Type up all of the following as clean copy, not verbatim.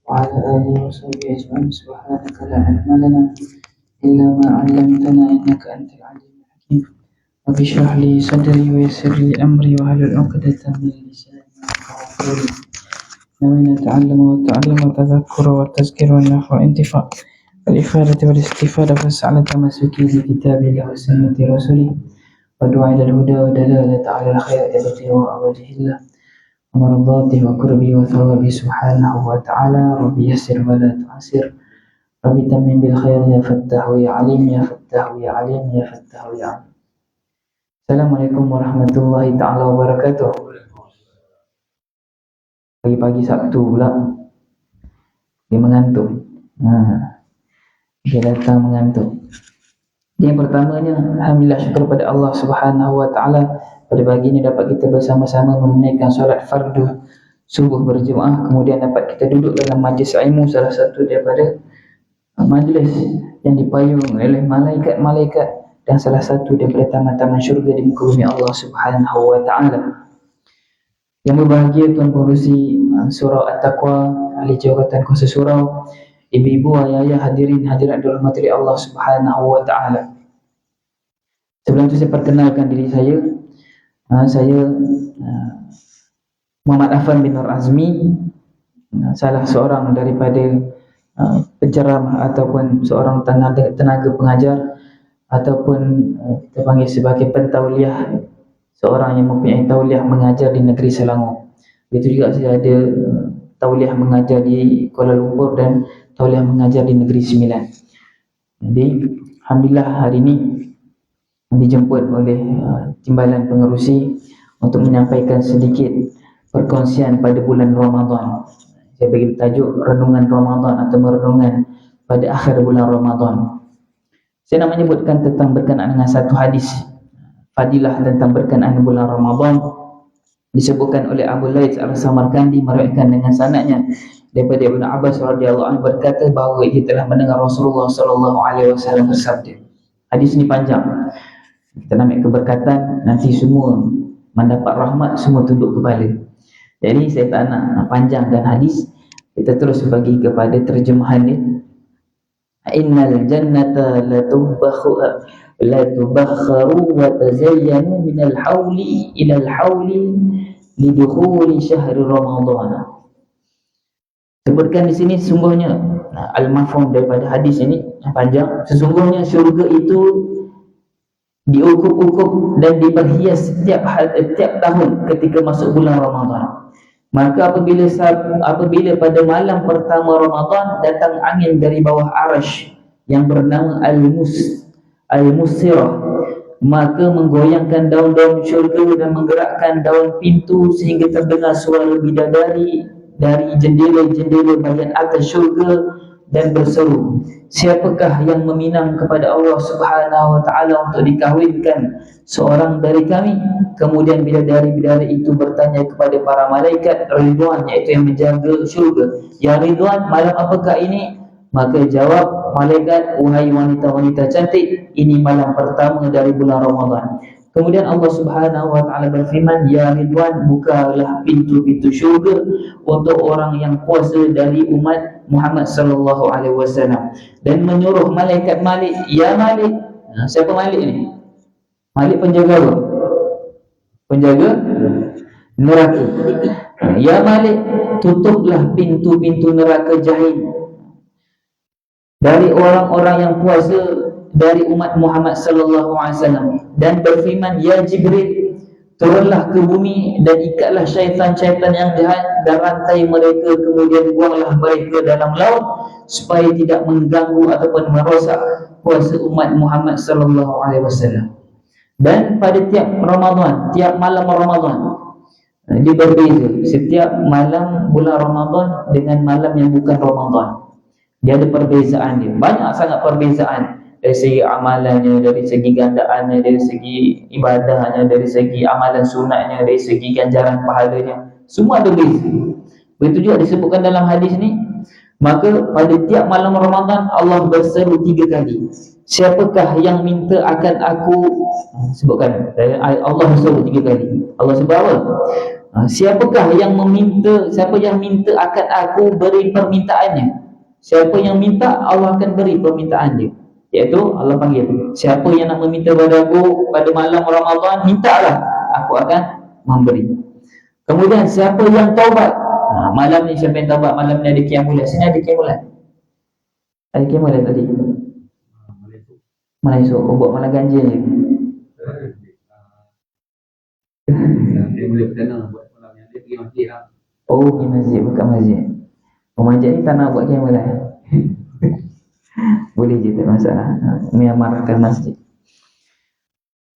وعلى آله وصحبه أجمعين. سبحانك لا علم لنا إلا ما علمتنا إنك أنت العليم الحكيم. رب اشرح لي صدري ويسر لي أمري واحلل عقدة من لساني يفقهوا قولي. نوينا التعلم والتعليم والتذكر والتذكير والنفع والانتفاع والإفادة والاستفادة فاسعى على تمسكي بكتاب الله وسنة رسوله ودعاء إلى الهدى ودلالة على الخير ابتغاء وجه الله ومرضاته وقربه وثوابه سبحانه وتعالى. ربي يسر ولا تعسر، ربي تمم بالخير يا فتاح يا عليم يا فتاح يا عليم يا فتاح يا عليم. Assalamualaikum warahmatullahi ta'ala wabarakatuh. Pagi-pagi Sabtu pula dia mengantuk. Dia datang mengantuk. Yang pertamanya, alhamdulillah, syukur pada Allah Subhanahu wa taala pada pagi ini dapat kita bersama-sama menunaikan solat fardu subuh berjemaah, kemudian dapat kita duduk dalam majlis ilmu, salah satu daripada majlis yang dipayung oleh malaikat-malaikat dan salah satu daripada taman-taman syurga di muka bumi Allah Subhanahu wa taala. Yang berbahagia tuan pengurusi surau At-Taqwa, ahli jawatan kuasa surau, ibu-ibu, ayah-ayah, hadirin hadirat dirahmati Allah Subhanahu wa taala. Sebelum itu saya perkenalkan diri saya. Saya Muhammad Afan bin Nur Azmi, salah seorang daripada penceramah ataupun seorang tenaga pengajar ataupun kita panggil sebagai pentauliah, seorang yang mempunyai tauliah mengajar di negeri Selangor. Begitu juga saya ada tauliah mengajar di Kuala Lumpur dan tauliah mengajar di Negeri Sembilan. Jadi alhamdulillah hari ini dijemput oleh timbalan pengerusi untuk menyampaikan sedikit perkongsian pada bulan Ramadan. Saya bagi tajuk renungan Ramadan atau merenungan pada akhir bulan Ramadan. Saya nak menyebutkan tentang berkenaan dengan satu hadis fadilah tentang berkenaan bulan Ramadan, disebutkan oleh Abu Laits Al-Samarkandi, meriwayatkan dengan sanadnya daripada Ibnu Abbas radhiyallahu anhu berkata bahawa ia telah mendengar Rasulullah sallallahu alaihi wasallam bersabda. Hadis ini panjang. Kita nak ambil keberkatan, nanti semua mendapat rahmat, semua tunduk kepala. Jadi saya tak nak panjangkan hadis, kita terus bagi kepada terjemahan ni. Innal jannata la tubakharu wa tazayyanu minal hawli ilal hawli lidukhuli syahri Ramadan. Sebutkan di sini sesungguhnya al-mafhum daripada hadis ini yang panjang, sesungguhnya syurga itu diukup-ukup dan diperhias setiap tahun ketika masuk bulan Ramadan. Maka apabila pada malam pertama Ramadan datang angin dari bawah arasy yang bernama al-musirah, maka menggoyangkan daun-daun syurga dan menggerakkan daun pintu sehingga terdengar suara bidadari dari jendela-jendela bahagian atas syurga dan berseru, siapakah yang meminang kepada Allah Subhanahu wa taala untuk dikahwinkan seorang dari kami? Kemudian bidadari-bidadari itu bertanya kepada para malaikat Ridwan, iaitu yang menjaga syurga, ya Ridwan, malam apakah ini? Maka jawab malaikat, wahai wanita-wanita cantik, ini malam pertama dari bulan Ramadan. Kemudian Allah Subhanahu wa taala berfirman, ya Ridwan, bukalah pintu-pintu syurga untuk orang yang puasa dari umat Muhammad sallallahu alaihi wasallam, dan menyuruh malaikat Malik, ya Malik. Siapa Malik ni? Malik penjaga apa? Penjaga neraka. Ya Malik, tutuplah pintu-pintu neraka jahim dari orang-orang yang puasa dari umat Muhammad sallallahu alaihi wasallam, dan berfirman, ya Jibril, turunlah ke bumi dan ikatlah syaitan-syaitan yang jahat dan rantai mereka, kemudian buanglah mereka dalam laut supaya tidak mengganggu ataupun merosak puasa umat Muhammad sallallahu alaihi wasallam. Dan pada tiap Ramadan, tiap malam Ramadan, dia berbeza. Setiap malam bulan Ramadan dengan malam yang bukan Ramadan, dia ada perbezaan dia. Banyak sangat perbezaan dari segi amalannya, dari segi gandaannya, dari segi ibadahnya, dari segi amalan sunatnya, dari segi ganjaran pahalanya, semua ada beza. Begitu juga disebutkan dalam hadis ni, maka pada tiap malam Ramadan Allah berseru 3 kali, siapakah yang minta akan aku, sebutkan Allah berseru 3 kali. Allah sebut apa? Siapakah yang meminta, siapa yang minta akan aku beri permintaannya? Siapa yang minta, Allah akan beri permintaan dia. Iaitu Allah panggil, siapa yang nak meminta pada aku pada malam Ramadan, mintalah, aku akan memberi. Kemudian siapa yang taubat, malam ni siapa yang taubat, malam ni ada qiyamul lail. Sini ada qiyamul lail. Ada qiyamul lail tadi. Malam esok, buat malam ganjil je. Dia boleh perdana buat malam yang dia pergi masjid lah. Oh, pergi masjid, buka masjid. Masjid ni tak nak buat qiyamul lail. Boleh je, tak masalah. Mengamalkan masjid.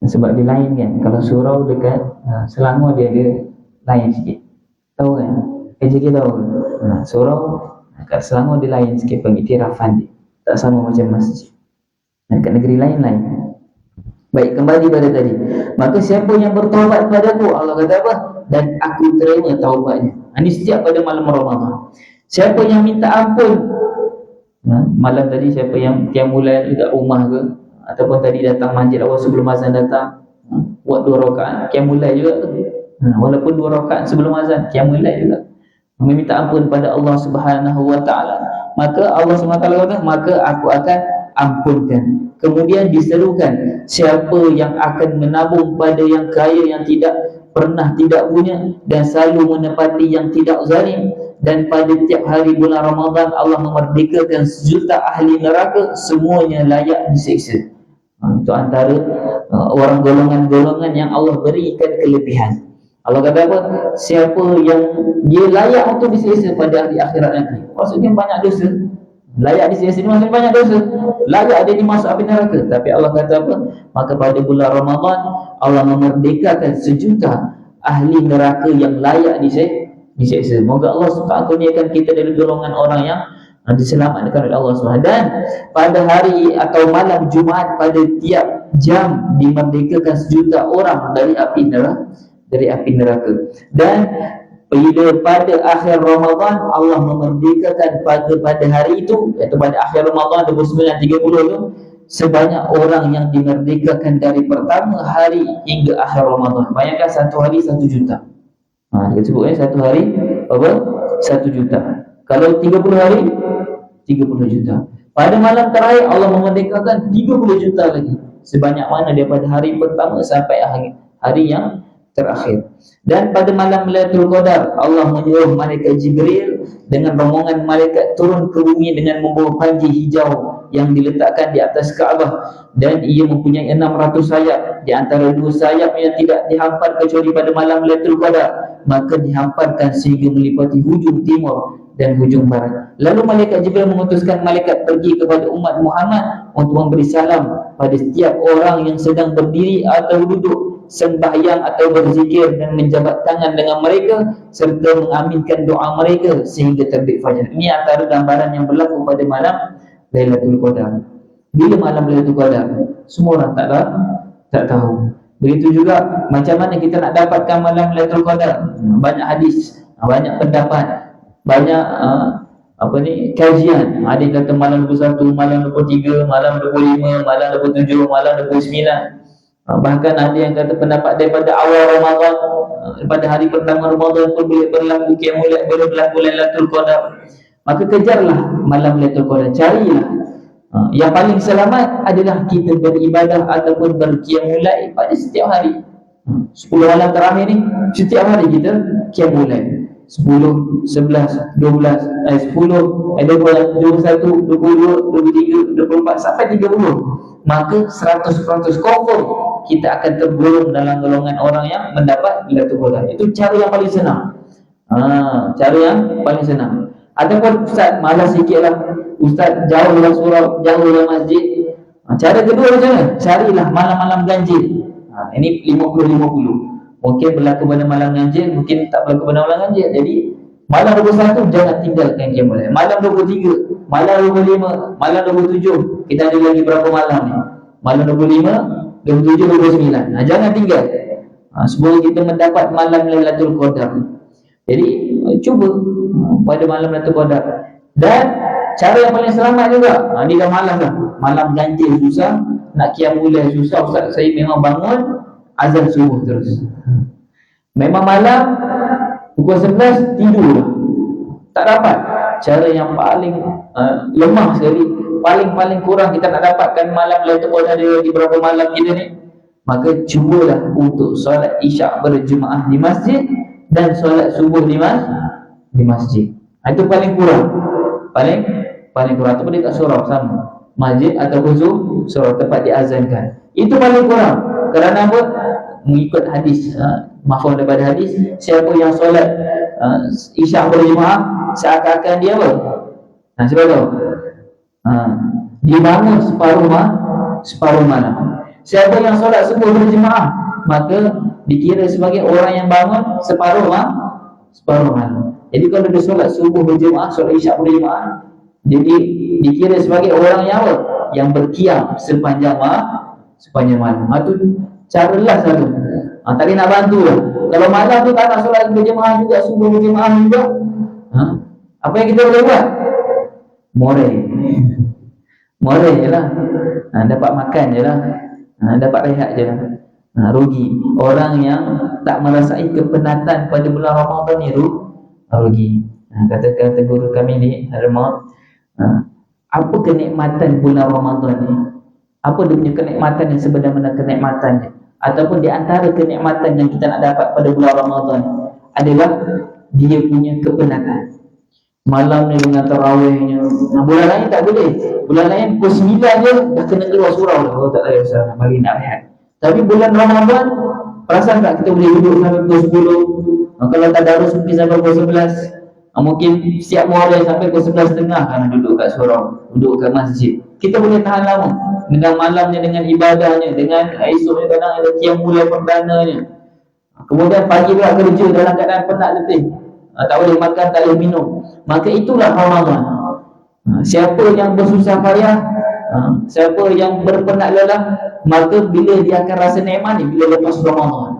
Sebab dia lain kan. Kalau surau dekat Selangor dia ada lain sikit. Tahu kan? KJK tahu kan? Surau dekat Selangor dia lain sikit pengiktirafan dia. Tak sama macam masjid. Dekat negeri lain-lain. Baik, kembali pada tadi. Maka siapa yang bertaubat padaku, Allah kata apa? Dan aku terima taubatnya. Ini setiap pada malam Ramadan. Siapa yang minta ampun, malam tadi siapa yang qiyamul lail dekat rumah ke, ataupun tadi datang masjid awal sebelum azan datang, buat 2 rakaat qiyamul lail juga tu. Walaupun 2 rakaat sebelum azan, qiyamul lail juga. Meminta ampun pada Allah Subhanahu wa taala. Maka Allah Subhanahu wa taala kata, maka aku akan ampunkan. Kemudian diserukan, siapa yang akan menabung pada yang kaya yang tidak pernah tidak punya dan selalu menepati yang tidak zalim, dan pada tiap hari bulan Ramadan Allah memerdekakan sejuta ahli neraka, semuanya layak disiksa. Itu antara orang golongan-golongan yang Allah berikan kelebihan. Allah kata apa? Siapa yang dia layak untuk disiksa pada hari akhirat nanti, maksudnya banyak dosa. Layak disiksa ni maksudnya banyak dosa, layak dia dimasuk api neraka. Tapi Allah kata apa? Maka pada bulan Ramadan Allah memerdekakan sejuta ahli neraka yang layak disiksa. Moga Allah SWT kurniakan kita dari golongan orang yang diselamatkan oleh Allah SWT. Dan pada hari atau malam Jumaat, pada tiap jam dimerdekakan sejuta orang dari api neraka. Dan pada akhir Ramadan Allah memerdekakan pada hari itu, iaitu pada akhir Ramadan 29-30 tu, sebanyak orang yang dimerdekakan dari pertama hari hingga akhir Ramadan. Bayangkan satu hari 1 juta. Dia sebutnya satu hari apa? 1 juta. Kalau 30 hari 30 juta. Pada malam terakhir Allah memerdekakan 30 juta lagi. Sebanyak mana daripada hari pertama sampai hari yang terakhir. Dan pada malam Lailatul Qadar Allah menyuruh malaikat Jibril dengan rombongan malaikat turun ke bumi dengan membawa panji hijau yang diletakkan di atas Kaabah, dan ia mempunyai 600 sayap. Di antara 2 sayap yang tidak dihampar kecuali pada malam Lailatul Qadar, maka dihamparkan sehingga melipati hujung timur dan hujung barat. Lalu malaikat Jibril mengutuskan malaikat pergi kepada umat Muhammad untuk memberi salam pada setiap orang yang sedang berdiri atau duduk, sembahyang atau berzikir, dan menjabat tangan dengan mereka serta mengaminkan doa mereka sehingga terbit fajar. Ini antara gambaran yang berlaku pada malam Lailatul Qadar. Bila malam Lailatul Qadar? Semua orang tak tahu. Begitu juga macam mana kita nak dapatkan malam Lailatul Qadar? Banyak hadis, banyak pendapat, banyak kajian. Ada yang kata malam 21, malam 23, malam 25, malam 27, malam 29. Bahkan ada yang kata pendapat daripada awal Ramadan, pada hari pertama Ramadan pun boleh berlaku qiyamul lail, boleh berlaku Lailatul Qadar. Maka kejarlah malam Lailatul Qadar, carilah. Yang paling selamat adalah kita beribadah ataupun berqiyamul lail pada setiap hari. 10 malam terakhir ni setiap hari kita qiyamul lail. 10, 11, 12, 10, 21, 22, 23, 24 sampai 30. Maka 100% confirm kita akan tergolong dalam golongan orang yang mendapat Lailatul Qadar. Itu cara yang paling senang. Cara yang paling senang. Ataupun ustaz malas sikitlah, ustaz jauhlah surau, jauhlah masjid. Cara kedua macam mana? Carilah malam-malam ganjil. Ini 50-50. Mungkin berlaku pada malam ganjil, mungkin tak berlaku pada malam ganjil. Jadi malam 21 jangan tinggalkan qiyamul lail. Malam 23, malam 25, malam 27. Kita ada lagi berapa malam ni? Malam 25, 27, 29. Jangan tinggal. Semoga kita mendapat malam Lailatul Qadar. Jadi cuba pada malam Lailatul Qadar. Dan cara yang paling selamat juga, ni dah malam dah. Malam ganjil susah, nak qiyamul lail susah. Ustaz, saya memang bangun azan subuh terus. Memang malam Pukul 11 tidur lah. Tak dapat. Cara yang paling lemah sekali, paling kurang kita nak dapatkan malam Lailatul Qadar di berapa malam kita ni, maka cubalah untuk solat isyak berjemaah di masjid dan solat subuh di masjid. Itu paling kurang. Paling kurang ataupun dekat surau sama. Masjid ataupun surau tempat diazankan. Itu paling kurang. Kerana apa? Mengikut hadis, mafhum daripada hadis, siapa yang solat isyak berjemaah seakan-akan dia apa? Siapa tahu? Dia bangun separuh malam. Siapa yang solat subuh berjemaah, maka dikira sebagai orang yang bangun separuh malam. Jadi kalau dia solat subuh berjemaah, solat isyak berjemaah, jadi dikira sebagai orang yang apa? Yang berqiyam sepanjang malam. Itu cara last satu. Tak boleh nak bantu lah. Kalau malam tu tak nak solat berjemaah juga, subuh berjemaah juga, apa yang kita boleh buat? More je lah. Dapat makan je lah. Dapat rehat je lah. Rugi. Orang yang tak merasai kepenatan pada bulan Ramadan ni rugi. Kata guru kami ni, Rahmat, apa kenikmatan bulan Ramadan ni? Apa dia punya kenikmatan yang sebenar-benar kenikmatan dia? Ataupun di antara kenikmatan yang kita nak dapat pada bulan Ramadan adalah dia punya kepenatan. Malam ni dengan tarawihnya. Bulan lain tak boleh. Bulan lain pukul 9 je dah kena keluar surau dah. Tak ada usaha, balik nak rehat. Tapi bulan Ramadan, perasan tak kita boleh duduk sampai pukul 10? Kalau tadarus mungkin sampai pukul 11. Mungkin siap muara sampai pukul 11.30 kan duduk kat surau, duduk kat masjid. Kita boleh tahan lama. Dengan malamnya, dengan ibadahnya, dengan esoknya kadang ada qiyamul perdananya. Kemudian pagi pula kerja dalam keadaan penat letih. Tak boleh makan, tak boleh minum. Maka itulah Ramadan. Siapa yang bersusah payah, siapa yang berpenat lelah, maka bila dia akan rasa nikmat ni bila lepas Ramadan.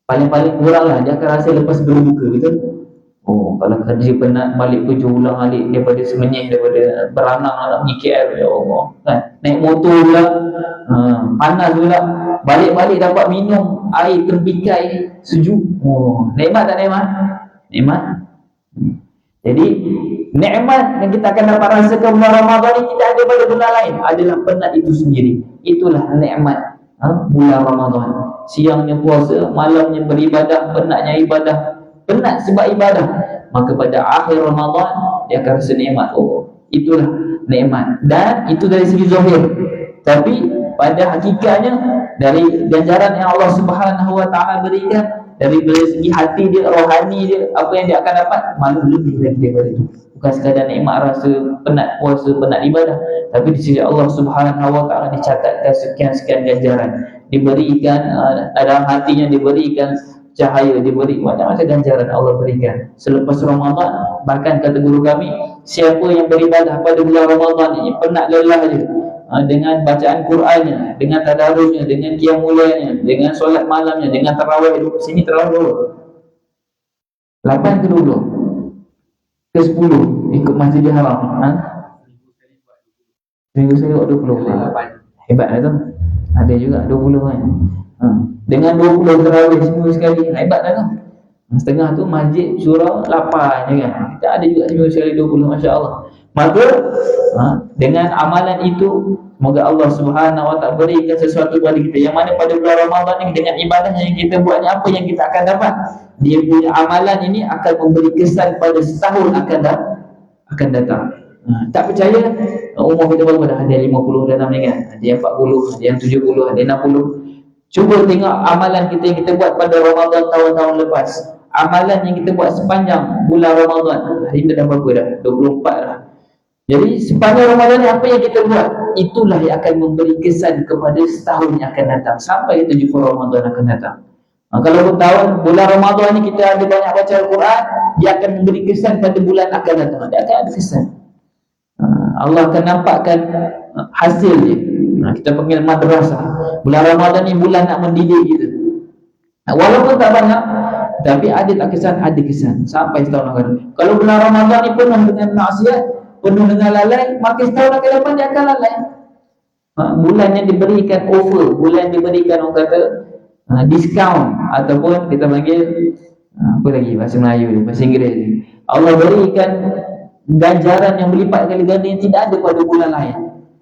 Paling-paling kurang lah dia akan rasa lepas berbuka, betul? Kalau kerja penat, balik kerja ulang alik daripada Semenyih, daripada beranang nak pergi KL, ya Allah kan? Naik motor pula, panas pula, balik-balik dapat minum air terbikai sejuk. Nikmat tak nikmat? Nikmat. Jadi nikmat yang kita akan dapat rasakan bulan Ramadan ni kita ada pada bulan lain adalah penat itu sendiri. Itulah nikmat bulan Ramadan. Siangnya puasa, malamnya beribadah, penatnya ibadah. Penat sebab ibadah, maka pada akhir Ramadan dia akan rasa nikmat. Itulah nikmat. Dan itu dari segi zahir. Tapi pada hakikatnya, dari ganjaran yang Allah Subhanahu Wa Taala berikan, dari segi hati dia, rohani dia, apa yang dia akan dapat, malah lebih lagi daripada itu. Bukan sekadar nikmat rasa penat puasa, penat ibadah, tapi di sisi Allah Subhanahu Wa Taala dicatatkan sekian-sekian ganjaran. Diberikan dalam hatinya, diberikan cahaya, diberi macam-macam ganjaran Allah berikan selepas Ramadan. Bahkan kata guru kami, siapa yang beribadah pada bulan Ramadan ini penat lelah je, dengan bacaan Qurannya, dengan tadarusnya, dengan qiyamulnya, dengan solat malamnya, dengan tarawih. Sini tarawih 8 ke 20 ke 10 ikut Masjidil Haram. Minggu sekali buat 20. Hebat lah tu. Ada juga 20 kan. Dengan 20 tarawih seminggu sekali, hebat lah tu. Setengah tu masjid surau 8 je kan. Kita ada juga seminggu sekali 20, Masya Allah. Maka dengan amalan itu, semoga Allah Subhanahu Wa Taala berikan sesuatu kepada kita, yang mana pada bulan Ramadan ni dengan ibadah yang kita buat ni, apa yang kita akan dapat? Dia punya amalan ini akan memberi kesan pada setahun akan datang. Tak percaya, umur kita berapa dah? Ada 50 dah ni kan, ada yang 40, ada yang 70, ada yang 60. Cuba tengok amalan kita yang kita buat pada Ramadan tahun-tahun lepas, amalan yang kita buat sepanjang bulan Ramadan. Hari ni dah berapa dah? 24 dah. Jadi sepanjang Ramadan ni apa yang kita buat, itulah yang akan memberi kesan kepada setahun yang akan datang, sampai kita jumpa Ramadan akan datang. Kalau tahun bulan Ramadan ni kita ada banyak baca Al-Quran, dia akan memberi kesan pada bulan akan datang. Dia akan ada kesan. Allah akan nampakkan hasil dia. Kita panggil madrasah. Bulan Ramadan ni bulan nak mendidik kita. Walaupun tak banyak, tapi ada tak kesan? Ada kesan sampai setahun akan datang. Kalau bulan Ramadan ni penuh dengan maksiat, penuh dengan lalai, maka setahun akan datang dia akan lalai. Bulan yang diberikan offer, bulan yang diberikan orang kata diskaun, ataupun kita panggil Apa lagi bahasa Melayu ni, bahasa Inggeris ni. Allah berikan ganjaran yang berlipat kali ganda yang tidak ada pada bulan lain.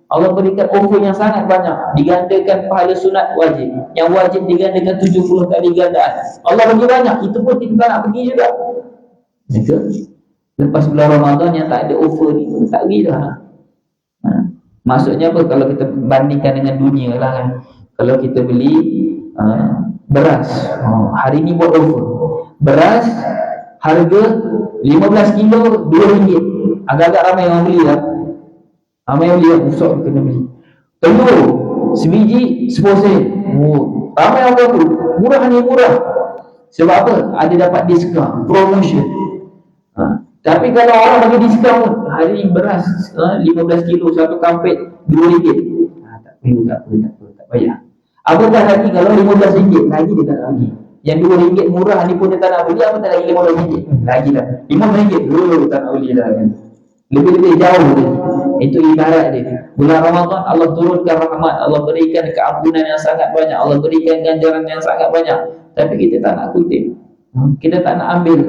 Allah berikan offer yang sangat banyak. Digandakan pahala sunat wajib, yang wajib digandakan 70 kali gandaan. Allah bagi banyak, itu pun kita tak nak pergi juga. Maka lepas bulan Ramadan yang tak ada offer ni, tak pergi dah. Maksudnya apa? Kalau kita bandingkan dengan dunia lah kan, kalau kita beli beras, hari ni buat offer, beras harga 15 kilo RM2. Agak-agak ramai orang beli lah. Ramai yang beli, usap kena beli. Telur sebiji 10 sen. Ramai orang tu, murah ni murah. Sebab apa? Ada dapat diskaun, promotion. Tapi kalau orang bagi diskaun, hari ni beras 15 kilo satu kampet RM2. Tak payah. Apatah lagi kalau RM15, lagi dia tak nak bagi. Yang RM2 murah ni pun dia tak nak beli, apatah lagi RM15. Lagi lah RM5, tak nak beli dah kan. Lebih-lebih jauh lagi. Itu ibarat dia. Bulan Ramadan Allah turunkan rahmat, Allah berikan keampunan yang sangat banyak, Allah berikan ganjaran yang sangat banyak. Tapi kita tak nak kutip, kita tak nak ambil.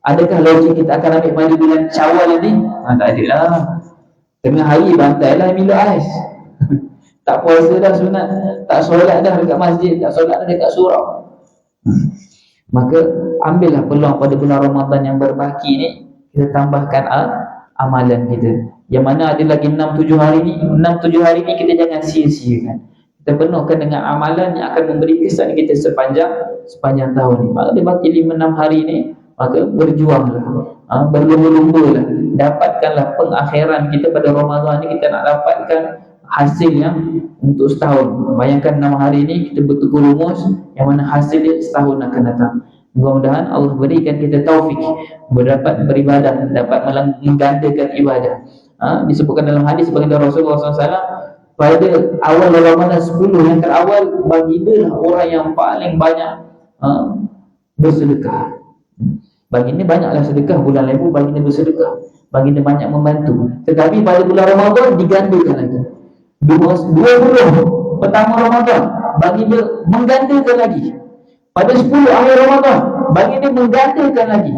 Adakah logik kita akan ambil pada bulan Syawal ni? Tak ada lah. Tengah hari bantai lah minum ais. Tak puasa dah sunat, tak solat dah dekat masjid, tak solat dah dekat surau. Maka ambillah peluang pada bulan Ramadan yang berbaki ni, kita tambahkan amalan kita. Yang mana ada lagi 6-7 hari ni, 6-7 hari ni kita jangan sia-siakan. Kita penuhkan dengan amalan yang akan memberi kesan kita sepanjang tahun ni. Maka dia baki 5-6 hari ni, maka berjuanglah, berlumba-lumbalah, dapatkanlah pengakhiran kita pada Ramadan ni. Kita nak dapatkan hasil yang untuk setahun. Bayangkan 6 hari ni kita bertukar rumus, yang mana hasil dia setahun akan datang. Mudah-mudahan Allah berikan kita taufik berdapat beribadah, dapat menggandakan ibadah. Disebutkan dalam hadis baginda Rasulullah SAW, pada awal Ramadan 10 yang terawal, baginda orang yang paling banyak bersedekah. Baginda banyaklah sedekah, bulan lain pun baginda bersedekah, baginda banyak membantu. Tetapi pada bulan Ramadan digandakan lagi. 20 pertama Ramadan baginda menggandakan lagi. Pada 10 akhir Ramadan baginda menggandakan lagi.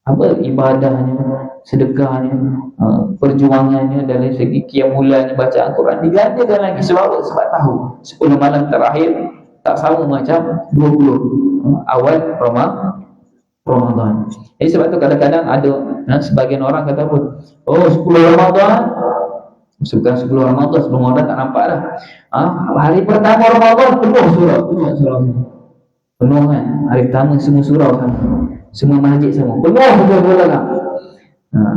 Apa ibadahnya, sedekahnya, perjuangannya dari segi qiyamulnya, bacaan Quran digandakan lagi. Sebab apa? Sebab tahu 10 malam terakhir tak sama macam 20 awal Ramadan. Jadi sebab tu kadang-kadang ada sebagian orang kata apa? 10 Ramadan, bukan 10 Ramadan, sebelum Ramadan tak nampak dah. Hari pertama Ramadan penuh surau penuh kan. Hari pertama semua surau sama, semua masjid sama, penuh betul-betul lah.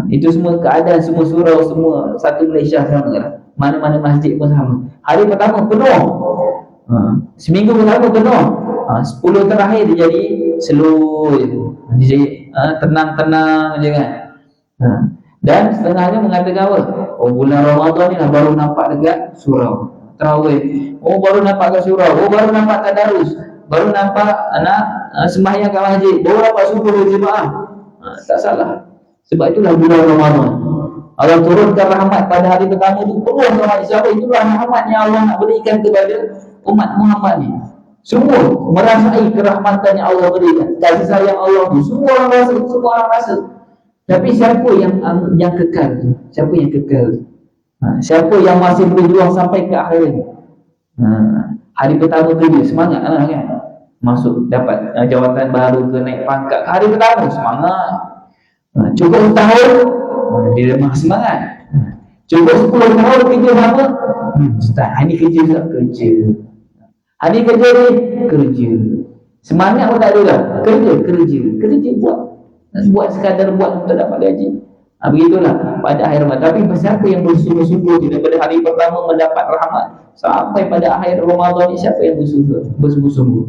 Itu semua keadaan, semua surau, semua satu Malaysia sama lah. Mana-mana masjid pun sama. Hari pertama penuh, seminggu pertama penuh. 10 terakhir dia jadi slow je, dia jadi tenang-tenang je kan. Dan setengahnya mengatakan apa? Bulan Ramadan ni lah baru nampak dekat surau tarawih. Baru nampak kat surau, baru nampak tadarus, baru nampak anak sembahyang kat masjid, baru nampak subuh berjemaah. Tak salah. Sebab itulah bulan Ramadan Allah turunkan rahmat pada hari pertama tu, penuh rahmat. Sebab itulah rahmat yang Allah nak berikan kepada umat Muhammad ni. Semua merasai kerahmatan yang Allah berikan, kasih sayang Allah tu, semua orang rasa. Tapi siapa yang kekal tu? Siapa yang kekal tu? Siapa yang masih berjuang sampai ke akhir ni? Hari pertama kerja, semangat lah kan. Masuk dapat jawatan baru ke, naik pangkat, hari pertama semangat. Cukup setahun, dia lemah semangat. Cukup 10 tahun kerja sama, start hari ni kerja. Hari ni kerja ni, kerja. Semangat pun tak ada lah. Kerja buat sekadar buat untuk dapat gaji. Begitulah pada akhir Ramadan. Tapi siapa yang bersungguh-sungguh daripada hari pertama mendapat rahmat sampai pada akhir Ramadan ni, siapa yang bersungguh-sungguh?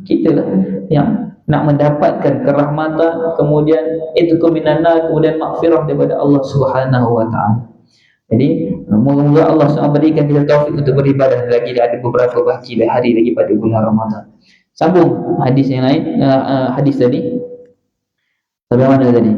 Kita lah yang nak mendapatkan kerahmatan, kemudian itu keminanah, kemudian maghfirah daripada Allah Subhanahu wa taala. Jadi moga-moga Allah SWT berikan kita taufik untuk beribadah. Lagi ada beberapa baki hari lagi pada bulan Ramadan. Sambung hadis yang lain, hadis tadi sampai mana tadi?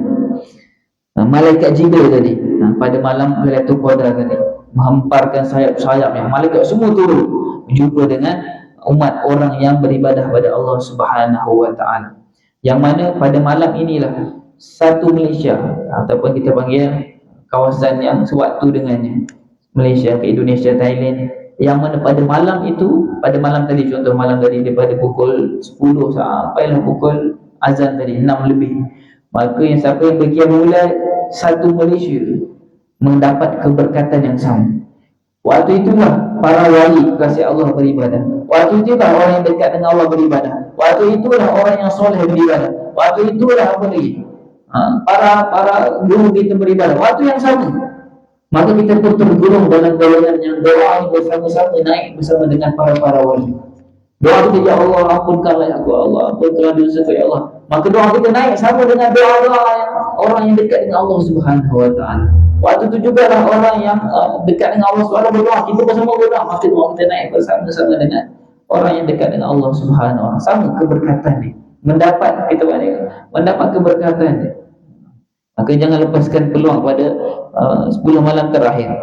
Malaikat Jibril tadi, pada malam Lailatul Qadar tadi, menghamparkan sayap-sayapnya, malaikat semua turun berjumpa dengan umat orang yang beribadah pada Allah Subhanahu wa taala. Yang mana pada malam inilah satu Malaysia ataupun kita panggil kawasan yang sewaktu dengannya, Malaysia ke Indonesia, Thailand, yang mana pada malam itu, pada malam tadi, contoh malam tadi daripada pukul 10 sampailah pukul azan tadi 6 lebih, maka yang siapa yang berkiam mulai satu Malaysia mendapat keberkatan yang sama. Waktu itulah para wali kasih Allah beribadah. Waktu itulah orang yang dekat dengan Allah beribadah. Waktu itulah orang yang soleh beribadah. Waktu itulah apa lagi? Para guru kita beribadah. Waktu yang sama. Maka kita pun tergolong dalam golongan yang doa bersama-sama naik bersama dengan para wali. Doa kita, ya Allah ampunkanlah aku, Allah ampunkanlah dosa ya Allah. Maka doa kita naik sama dengan doa-doa yang orang yang dekat dengan Allah Subhanahu wa taala. Waktu itu juga lah orang yang dekat dengan Allah Subhanahu berdoa, kita bersama berdoa, maka doa kita naik bersama-sama dengan orang yang dekat dengan Allah Subhanahu wa taala. Sama keberkatan ni. Mendapat keberkatan ni. Maka jangan lepaskan peluang pada 10 malam terakhir.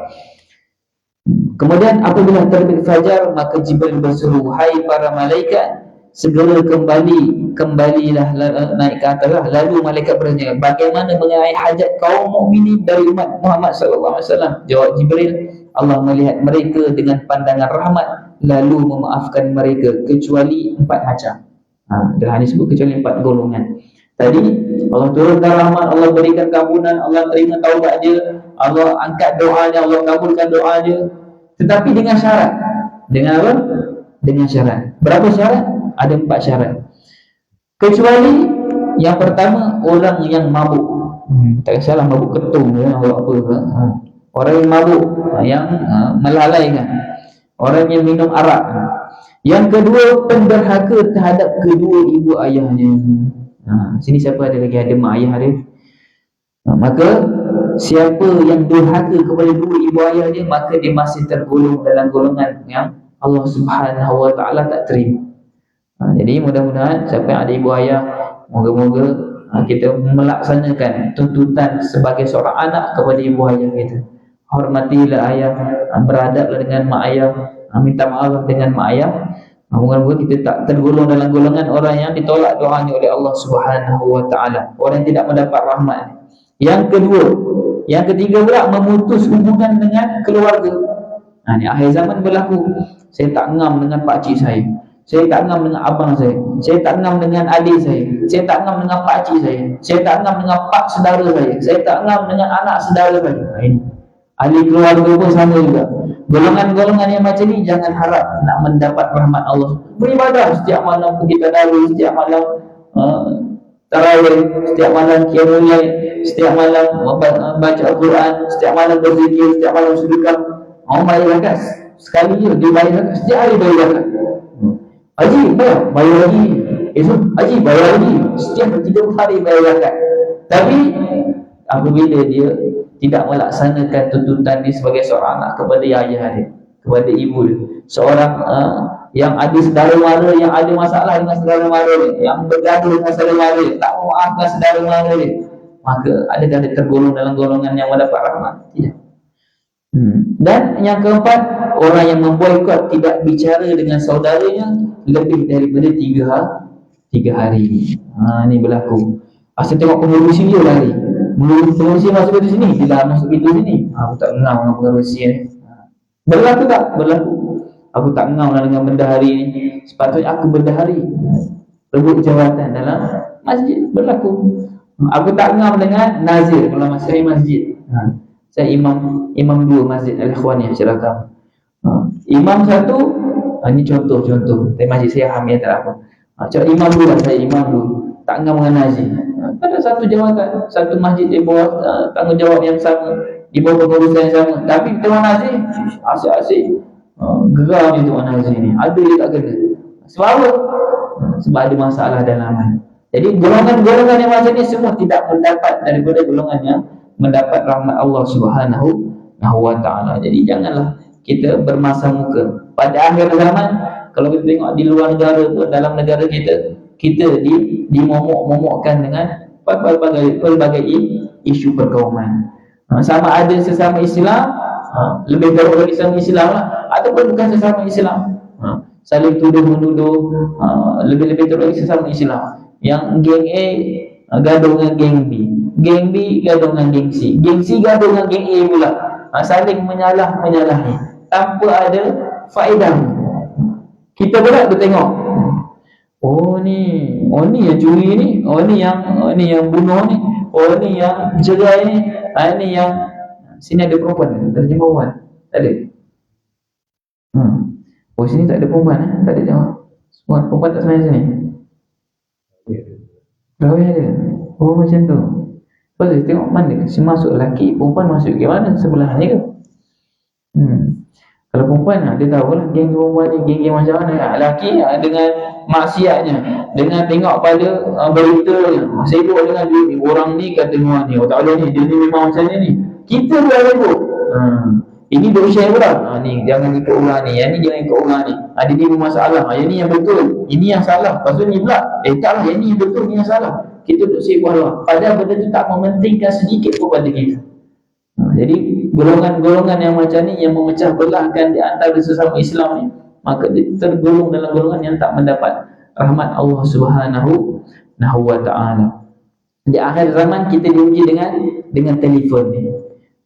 Kemudian apabila terbit fajar, maka Jibril berseru, hai para malaikat, segera kembalilah naik ke atas lah. Lalu malaikat bertanya, bagaimana mengenai hajat kaum mukminin dari umat Muhammad sallallahu alaihi wasallam? Jawab Jibril, Allah melihat mereka dengan pandangan rahmat lalu memaafkan mereka kecuali 4 macam. Dah disebut kecuali 4 golongan. Tadi Allah turunkan rahmat, Allah berikan kampunan, Allah terima taubat dia, Allah angkat doanya, Allah kabulkan doa dia. Tetapi dengan syarat. Dengan apa? Dengan syarat. Berapa syarat? Ada 4 syarat. Kecuali yang pertama, orang yang mabuk. Tak kisahlah mabuk ketum ya, atau apa ke. Orang yang mabuk, yang melalaikan. Orang yang minum arak. Yang kedua, penderhaka terhadap kedua ibu ayahnya. Sini siapa ada lagi ada mak ayah dia? Maka siapa yang durhaka kepada dua ibu ayah dia, maka dia masih tergolong dalam golongan yang Allah Subhanahu wa taala tak terima. Jadi mudah-mudahan siapa yang ada ibu ayah, moga-moga kita melaksanakan tuntutan sebagai seorang anak kepada ibu ayah kita. Hormatilah ayah, beradablah dengan mak ayah, minta maaf dengan mak ayah. Moga-moga kita tak tergolong dalam golongan orang yang ditolak doanya oleh Allah Subhanahu wa taala, orang yang tidak mendapat rahmat. Yang ketiga pula, memutus hubungan dengan keluarga. Ni akhir zaman berlaku. Saya tak ngam dengan pak cik saya tak ngam dengan abang saya tak ngam dengan adik saya tak ngam dengan pak cik saya tak ngam dengan pak saudara saya tak ngam dengan anak saudara saya. Ini ahli keluarga pun sama juga. Golongan-golongan yang macam ni jangan harap nak mendapat rahmat Allah. Beribadah setiap malam pergi tadarus, setiap malam tarawih, setiap malam qiyamul lail, setiap malam baca Al-Quran, setiap malam berzikir, setiap malam sedekah. Bayar zakat sekali je, dia bayar zakat setiap hari, bayar zakat. Haji bayar lagi, esok haji bayar lagi, setiap 3 hari bayar zakat. Tapi apabila dia tidak melaksanakan tuntutan dia sebagai seorang anak kepada ayah dia, kepada ibu dia, seorang yang ada saudara mara, yang ada masalah dengan saudara mara dia, yang bergaduh dengan saudara mara dia, tak memaafkan saudara mara dia, maka adakah dia tergolong dalam golongan yang mendapat rahmat? Tidak. Dan yang keempat, orang yang memboikot, tidak bicara dengan saudaranya lebih daripada 3 hari. Ni berlaku. Asal tengok pengurusi dia lari, pengurusi masuk ke sini, dia dah masuk pintu sini. Aku tak ngam dengan pengurusi ni. Berlaku tak? Berlaku. Aku tak ngam dengan bendahari ni, sepatutnya aku bendahari, rebut jawatan dalam masjid. Berlaku. Aku tak ngam dengan nazir kalau masih masjid. Saya imam 2 masjid Al-Ikhwaniyah Syarakat. Imam 1, ini contoh tapi masjid saya Hamiyah tak apa. Imam 2 lah, saya imam 2, tak ngam dengan nazir. Ada satu jawatan, satu masjid di bawah tanggungjawab yang sama, di bawah pengurusan yang sama, tapi Tuan Nazir asyik-asyik geram ni Tuan Nazir ni, ada dia tak kena. Sebab ada masalah dalaman. Jadi golongan-golongan yang macam ni semua tidak mendapat daripada golongan yang mendapat rahmat Allah Subhanahu wa taala. Jadi janganlah kita bermasam muka. Pada akhir zaman, kalau kita tengok di luar negara pun, dalam negara kita dimomok-momokkan dengan pelbagai isu perkauman. Sama ada sesama Islam, lebih teruk lagi sesama Islam lah, ataupun bukan sesama Islam. saling tuduh menuduh, lebih-lebih teruk sesama Islam. Yang geng A gaduh dengan geng B, geng B gaduh dengan geng C gaduh dengan geng A pula, saling menyalahi tanpa ada faedah. Kita pula bertengok, oh ni yang curi ni, oh ni yang bunuh ni, oh ni yang cerai ni, ni yang sini ada perempuan, terjemahan tak ada. Oh sini tak ada perempuan, tak ada jemaah. Semua perempuan tak semayang sini. Rawai ada. Oh macam tu. Lepas tu tengok mana kasi masuk lelaki, perempuan masuk ke mana, sebelah ni ke? Kalau perempuan dia tahulah geng perempuan ni geng macam mana. Lelaki dengan maksiatnya, dengan tengok pada berita sibuk dengan duit ni, orang ni kata ni oh tak boleh ni, dia ni memang macam ni. Kita pula sibuk. Ini duk share pula, ni jangan ikut orang ni, yang ni jangan ikut orang ni, dia ni bermasalah, yang ni yang betul, ini yang salah. Lepas tu ni pula taklah, yang ni yang betul, ni yang salah. Kita duk sibuk lah, padahal benda tu tak mementingkan sedikit pun pada kita. Jadi golongan-golongan yang macam ni, yang memecah belahkan di antara sesama Islam ni, maka dia tergolong dalam golongan yang tak mendapat rahmat Allah Subhanahu wa ta'ala. Di akhir zaman kita diuji dengan telefon ni.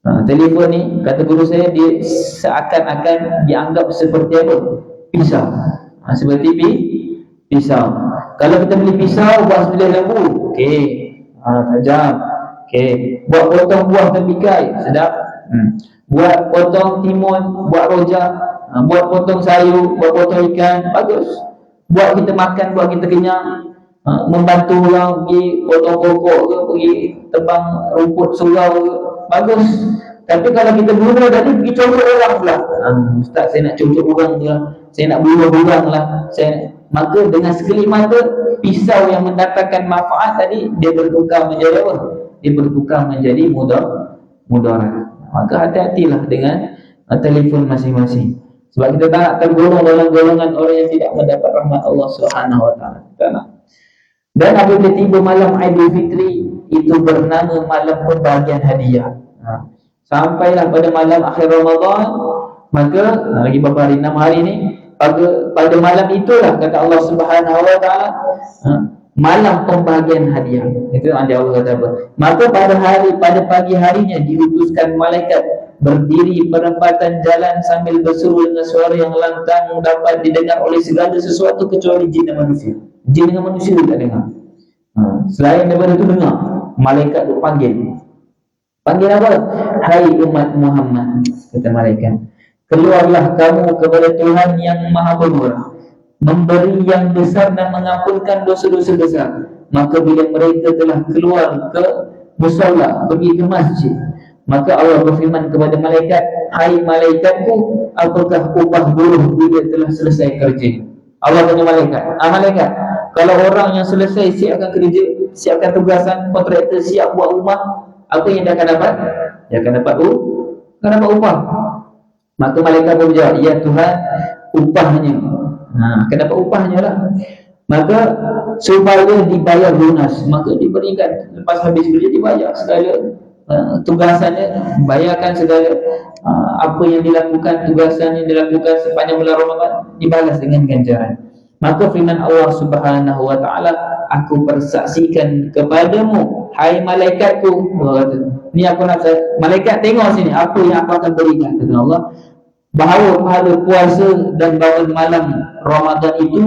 Telefon ni kata guru saya, dia seakan-akan dianggap seperti apa? Pisau. Seperti pisau. Kalau kita beli pisau buat sembilan lembu, okey, tajam. Okey, buat potong buah tembikai, sedap. Buat potong timun, buat rojak, buat potong sayur, buat potong ikan, bagus. Buat kita makan, buat kita kenyang. Membantu orang pergi potong pokok ke, pergi tebang rumput surau ke, bagus. Tapi kalau kita bunuh tadi, pergi cocok orang pula, ustaz saya nak cocok orang je lah, saya nak bunuh orang lah, maka dengan sekelip mata, pisau yang mendatangkan manfaat tadi, dia bertukar menjadi apa? Dia bertukar menjadi mudarat. Maka hati-hatilah dengan telefon masing-masing, sebab kita tak nak tergolong dalam golongan orang yang tidak mendapat rahmat Allah Subhanahu wa ta'ala. Tak nak. Dan apabila tiba malam Aidilfitri, itu bernama malam pembagian hadiah. Sampailah pada malam akhir Ramadan, maka lagi berapa hari, 6 hari ni, pada malam itulah kata Allah Subhanahu wa ta'ala, malam pembagian hadiah. Itu yang Allah kata apa? Maka pada pagi harinya diutuskan malaikat berdiri perempatan jalan sambil berseru dengan suara yang lantang dapat didengar oleh segala sesuatu kecuali jin dan manusia. Jin dengan manusia tak dengar. Selain daripada itu dengar, malaikat itu panggil apa? Hai umat Muhammad, kata malaikat, keluarlah kamu kepada Tuhan yang maha pemurah, memberi yang besar dan mengampunkan dosa-dosa besar. Maka bila mereka telah keluar ke musalla, pergi ke masjid, maka Allah berfirman kepada malaikat, hai malaikatku, apakah upah buruh bila telah selesai kerja? Allah tanya malaikat, malaikat, kalau orang yang selesai siapkan kerja, siapkan tugasan, kontraktor siap buat rumah, apa yang dia akan dapat? Dia akan dapat upah. Maka malaikat pun berjawab, ya Tuhan, upahnya. Akan dapat upahnya lah. Maka supaya dibayar lunas, maka diberikan, lepas habis kerja dibayar segala tugasannya, bayarkan segala apa yang dilakukan, tugasan yang dilakukan sepanjang bulan Ramadan, dibalas dengan ganjaran. Maka firman Allah Subhanahu wa ta'ala, aku persaksikan kepadamu, hai malaikatku, Allah kata, ni aku nak, malaikat tengok sini apa yang aku akan berikan, kata Allah, bahawa pahala puasa dan bangun malam Ramadan itu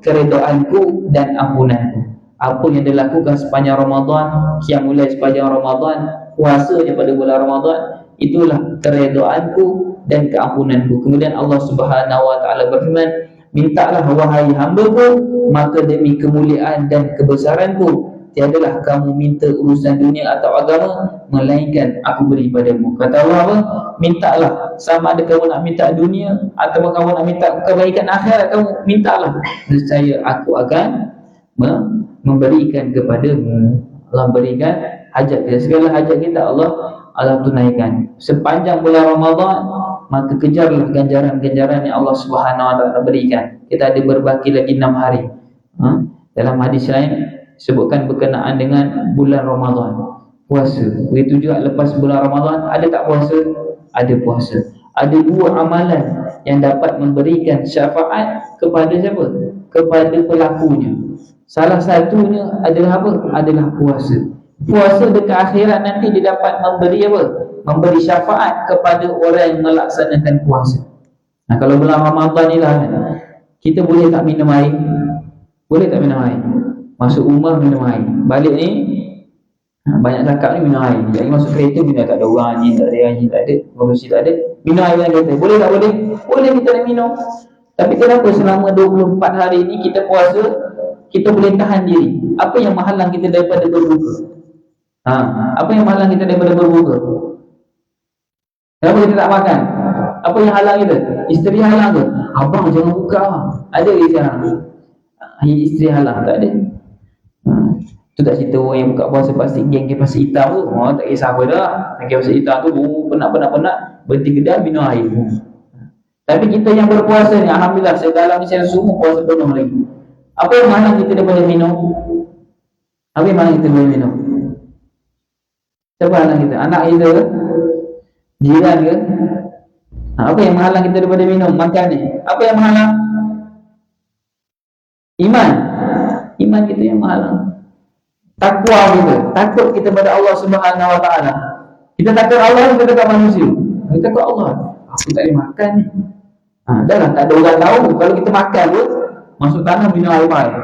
keredaanku dan ampunanku. Apa yang dilakukan sepanjang Ramadan, mulai sepanjang Ramadan, puasa daripada bulan Ramadan, itulah keredaanku dan keampunanku. Kemudian Allah Subhanahu wa ta'ala berfirman, mintalah wahai hamba-Ku, maka demi kemuliaan dan kebesaranku tiadalah kamu minta urusan dunia atau agama, melainkan aku beri padamu. Kata Allah apa? Mintalah, sama ada kamu nak minta dunia atau kamu nak minta kebaikan akhirat, kamu mintalah, nescaya aku akan memberikan kepadamu. Allah berikan hajat kita, segala hajat kita Allah tunaikan sepanjang bulan Ramadan. Maka kejarlah ganjaran-ganjaran yang Allah Subhanahu wa ta'ala berikan. Kita ada berbaki lagi 6 hari. Dalam hadis lain sebutkan berkenaan dengan bulan Ramadan, puasa. Begitu juga lepas bulan Ramadan, ada tak puasa? Ada puasa. Ada 2 amalan yang dapat memberikan syafaat kepada siapa? Kepada pelakunya. Salah satunya adalah apa? Adalah puasa. Puasa dekat akhirat nanti dia dapat memberi apa? Memberi syafaat kepada orang yang melaksanakan puasa. Nah, kalau bulan Ramadan ni lah, kita boleh tak minum air? Boleh tak minum air? Masuk rumah minum air. Balik ni banyak cakap ni minum air. Jadi masuk kereta minum, tak ada orang anjing, tak ada anjing, tak ada polusi, tak ada. Minum air dalam kereta. Boleh tak boleh? Boleh kita nak minum. Tapi kenapa selama 24 hari ni kita puasa, kita boleh tahan diri? Apa yang menghalang kita daripada berbuka? Apa yang menghalang kita daripada berbuka? Kenapa kita tak makan? Apa yang halang kita? Isteri halang ke? Abang jangan buka. Ada ke sekarang? Isteri halang? Tak ada. Tu tak cerita orang yang buka puasa pasti geng ke pasir hitam tu. Tak kisah apa dah. Geng pasir hitam tu penat berhenti kedai minum air. Tapi kita yang berpuasa ni, alhamdulillah segala Malaysia semua puasa penuh lagi. Apa yang menghalang kita daripada minum? Apa yang menghalang kita daripada minum? Siapa halang kita? Anak kita ke? Jiran ke? Apa yang menghalang kita daripada minum? Makan ni. Apa yang menghalang? Iman. Iman kita yang menghalang. Takwa kita, takut kita pada Allah Subhanahu Wa Taala. Kita takut Allah, kita takut manusia. Kita takut Allah. Aku tak boleh makan ni. Dah lah, tak ada orang tahu. Kalau kita makan pun, masuk tanah minum air baik.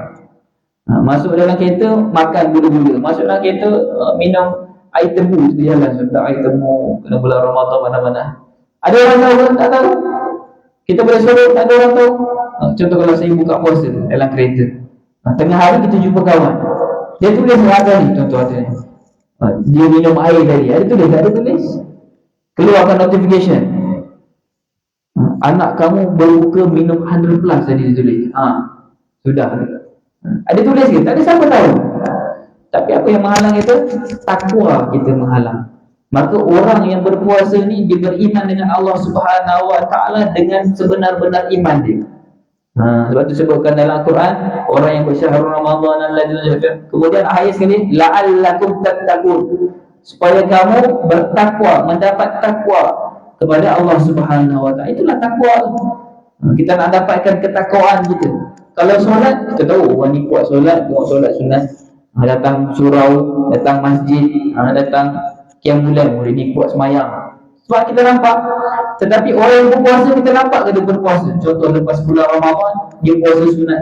Masuk dalam kereta, makan gula-gula. Masuk dalam kereta, minum air tebu di jalan. Sedap air tebu, kena bulan Ramadan mana-mana. Ada orang tahu ke? Tak tahu. Kita boleh suruh, tak ada orang tahu. Contoh kalau saya buka puasa dalam kereta, tengah hari kita jumpa kawan, dia tulis ada ni, contoh ada ni, dia minum air tadi, ada tulis, tak ada tulis, keluarkan notification, anak kamu berbuka minum 100 plus tadi dia tulis. Sudah. Ada tulis ke? Tak ada siapa tahu. Tapi apa yang menghalang kita? Takwa kita menghalang. Maka orang yang berpuasa ni dia beriman dengan Allah Subhanahu Wa Taala dengan sebenar-benar iman dia. Sebab tu sebutkan dalam Al-Quran, orang yang bersyahrul Ramadan kemudian ayat sekali la'allakum tattaqun, supaya kamu bertakwa, mendapat takwa kepada Allah Subhanahu Wa Taala. Itulah takwa. Kita nak dapatkan ketakwaan kita. Kalau solat, kita tahu orang ni kuat solat, buat solat sunat, datang surau, datang masjid, datang qiyamul lail, ni kuat semayang. Sebab kita nampak. Tetapi orang yang berpuasa, kita nampak ke dia berpuasa? Contoh lepas bulan Ramadan, dia puasa sunat.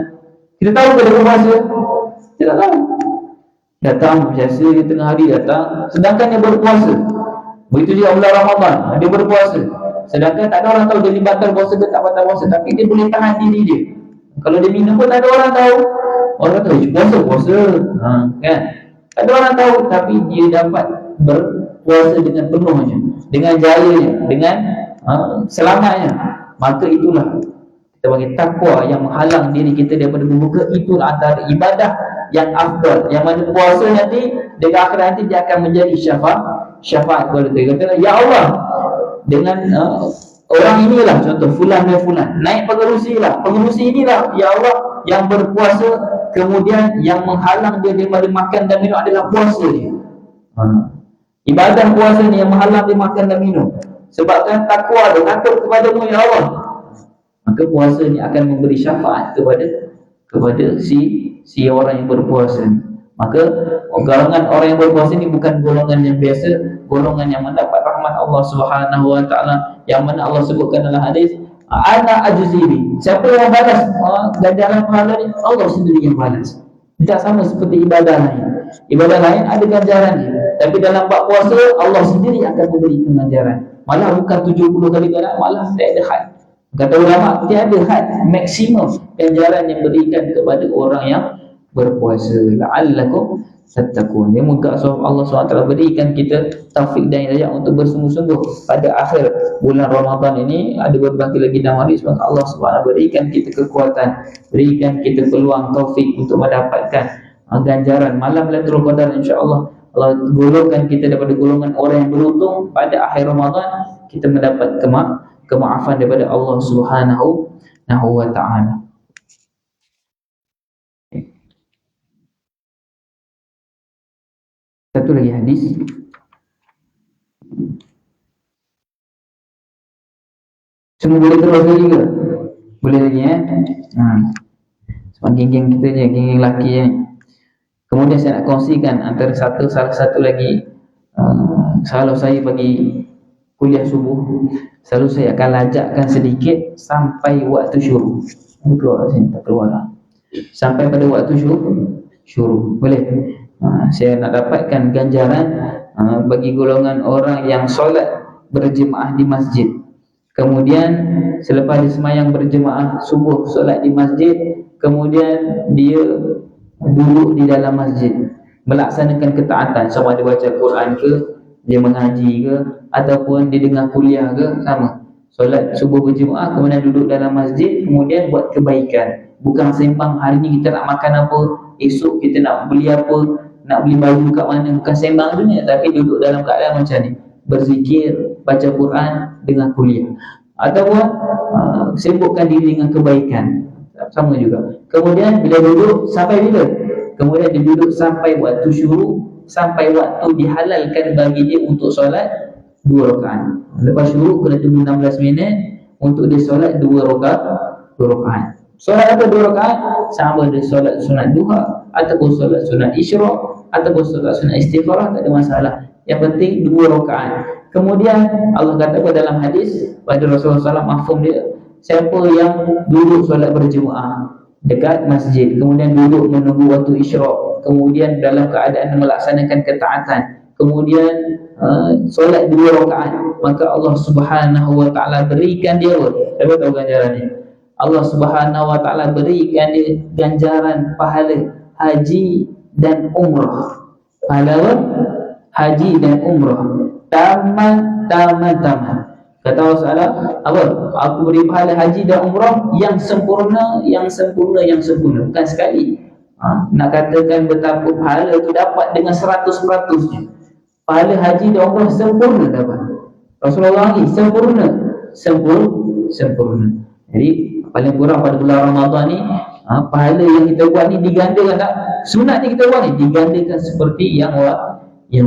Kita tahu ke dia berpuasa? Kita tak tahu. Datang biasa di tengah hari datang, sedangkan dia berpuasa. Begitu juga bulan Ramadan, dia berpuasa. Sedangkan tak ada orang tahu dia batal puasa ke tak batal puasa. Tapi dia boleh tahan diri dia. Kalau dia minum pun tak ada orang tahu. Orang tahu puasa. Kan? Tak ada orang tahu. Tapi dia dapat berpuasa dengan penuhnya, dengan jayanya, dengan selamatnya. Maka itulah kita panggil takwa yang menghalang diri kita daripada berbuka. Itulah antara ibadah yang afdal, yang mana puasa nanti dekat akhirat nanti dia akan menjadi syafaat kepada kita. Kata, ya Allah, dengan orang inilah, contoh fulan dan fulan naik pengerusi lah, pengerusi inilah ya Allah yang berpuasa, kemudian yang menghalang dia daripada makan dan minum adalah puasa dia. Ibadah puasa ni yang menghalang dia makan dan minum. Sebabkan takwa dia, takut kepadamu ya Allah. Maka puasa ni akan memberi syafaat kepada si orang yang berpuasa ni. Maka golongan orang yang berpuasa ni bukan golongan yang biasa, golongan yang mendapat rahmat Allah Subhanahu Wa Taala, yang mana Allah sebutkan dalam hadis, ana ajzibi. Siapa yang balas ganjaran pahala ni? Allah sendiri yang balas. Tidak sama seperti ibadah lain. Ibadah lain ada ganjaran dia, tapi dalam bab puasa Allah sendiri akan memberi ganjaran. Malah bukan 70 kali ganjaran, malah tak ada had. Kata ulama, tiada had maksimum ganjaran yang berikan kepada orang yang berpuasa. La'allakum tattaqun. Dia moga Allah SWT berikan kita taufik dan hidayah untuk bersungguh-sungguh pada akhir bulan Ramadan ini. Ada beberapa lagi dalam hadis, maka Allah SWT berikan kita kekuatan, berikan kita peluang taufik untuk mendapatkan ganjaran malam Lailatul Qadar. InsyaAllah Allah golongkan kita daripada golongan orang yang beruntung pada akhir Ramadan. Kita mendapat kemaafan daripada Allah Subhanahu wa Ta'ala. Satu lagi hadis. Semua boleh terus lagi ke? Boleh lagi Sebab geng-geng kita je, geng-geng lelaki ni. Kemudian saya nak kongsikan antara salah satu lagi selalu saya bagi kuliah subuh, selalu saya akan lajakkan sedikit sampai waktu syuruk. Ini keluar sini, tak keluar lah. Sampai pada waktu syuruk. Boleh? Saya nak dapatkan ganjaran bagi golongan orang yang solat berjemaah di masjid. Kemudian selepas dia semayang berjemaah subuh, solat di masjid, kemudian dia duduk di dalam masjid melaksanakan ketaatan, sama ada baca Quran ke, dia mengaji ke, ataupun dia dengar kuliah ke, sama. Solat subuh berjemaah, kemudian duduk dalam masjid, kemudian buat kebaikan. Bukan sembang hari ni kita nak makan apa, esok kita nak beli apa, nak beli baju kat mana, bukan sembang dunia, tapi duduk dalam keadaan macam ni, berzikir, baca Quran, dengar kuliah, ataupun sibukkan diri dengan kebaikan, sama juga. Kemudian bila duduk sampai bila? Kemudian dia duduk sampai waktu syuruk, sampai waktu dihalalkan bagi dia untuk solat 2 rakaat. Lepas syuruk kena tunggu 16 minit untuk dia solat 2 rakaat. Solat apa 2 rakaat? Sama ada solat sunat duha, ataupun solat sunat isyraq, ataupun solat sunat istikharah, tak ada masalah. Yang penting 2 rakaat. Kemudian Allah kata dalam hadis pada Rasulullah SAW, mafhum dia, siapa yang duduk solat berjemaah dekat masjid, kemudian duduk menunggu waktu isyraq, kemudian dalam keadaan melaksanakan ketaatan, kemudian solat 2 rakaat, maka Allah Subhanahu wa taala berikan dia apa? Siapa tahu ganjaran ni? Allah Subhanahu wa taala berikan dia ganjaran pahala haji dan umrah. Pahala haji dan umrah taman. Kata Allah Ta'ala, apa? Aku beri pahala haji dan umrah yang sempurna. Bukan sekali. Nak katakan betapa pahala itu dapat dengan 100%-nya. Pahala haji dan umrah sempurna dapat. Rasulullah ni sempurna. Jadi paling kurang pada bulan Ramadan ni, pahala yang kita buat ni digandakan tak? Sunat ni kita buat ni digandakan seperti yang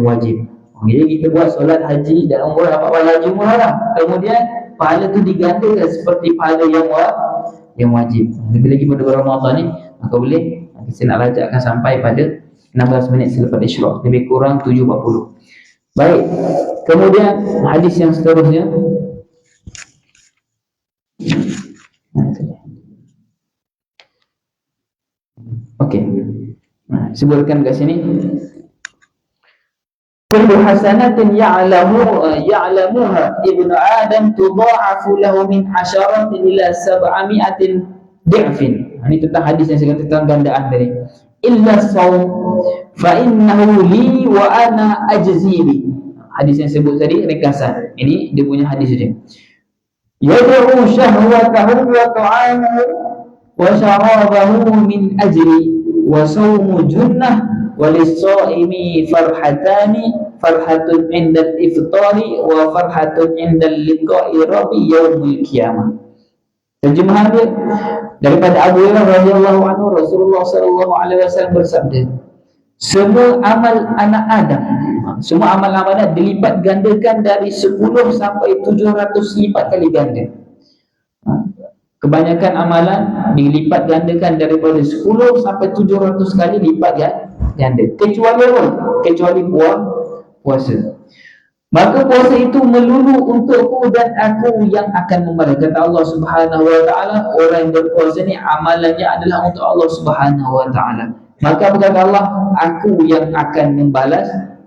wajib. Jadi kita buat solat haji dan umrah, dapat pahala haji umrah lah. Kemudian pahala tu digandakan seperti pahala yang wajib. Lebih lagi pada bulan Ramadan ni, maka boleh saya nak lajakkan sampai pada 16 minit selepas isyraq, lebih kurang 7.40. Baik. Kemudian hadis yang seterusnya. Okey. Sebutkan kat sini. Kullu hasanatin ya'lamuha ibnu Adam tudha'afu lahu min 10 ila 700 di'fin. Ini tentang hadis yang saya kata tentang gandaan tadi. Illa shaum fa innahu li wa ana ajzi bi. Hadis yang sebut tadi ringkasan. Ini dia punya hadis dia. Yad'u syahwatahu wa ta'amahu wa syarabahu min ajli wa sawmu junnah walis-shaimi farhatani, farhatun 'inda al-iftari wa farhatun 'inda liqa'i rabbi yaumil qiyamah. Terjemahan dia daripada Abu Hurairah radhiyallahu anhu, Rasulullah sallallahu alaihi wasallam bersabda, semua amal anak Adam, semua amal Adam dilipat gandakan dari 10 sampai 700 lipat kali ganda. Kebanyakan amalan dilipat gandakan daripada 10 sampai 700 kali lipat ganda. Kecuali apa? Kecuali puasa. Maka puasa itu melulu untukku dan aku yang akan membalas. Kata Allah Subhanahu wa taala, orang yang berpuasa ni amalannya adalah untuk Allah Subhanahu wa taala. Maka berkata Allah, aku yang akan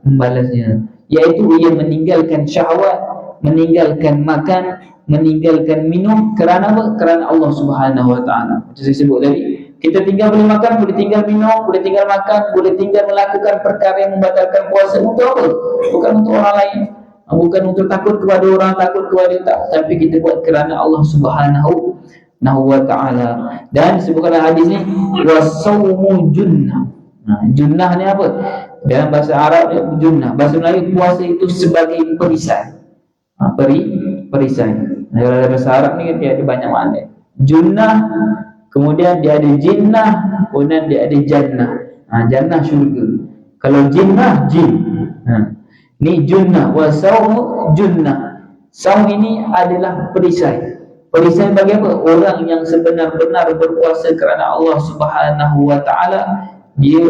membalasnya, iaitu ia meninggalkan syahwat, meninggalkan makan, meninggalkan minum. Kerana apa? Kerana Allah Subhanahu wa taala. Macam saya sebut tadi, kita tinggal boleh makan, boleh tinggal minum, boleh tinggal makan, boleh tinggal melakukan perkara yang membatalkan puasa. Untuk apa? Bukan untuk orang lain, bukan untuk takut kepada orang, takut kepada tak, tapi kita buat kerana Allah Subhanahu wa ta'ala. Dan disebutkan dalam hadis ni, wasawmu junnah. Junnah ni apa? Dalam bahasa Arab dia junnah, bahasa Melayu puasa itu sebagai perisai. Perisai. Dalam bahasa Arab ni dia ada banyak makna. Junnah, kemudian dia ada jinnah, kemudian dia ada jannah. Jannah syurga. Kalau jinnah, jin. Ni junnah. Wa sawmu junnah. Saum ini adalah perisai. Perisai bagi apa? Orang yang sebenar-benar berpuasa kerana Allah Subhanahu wa taala, dia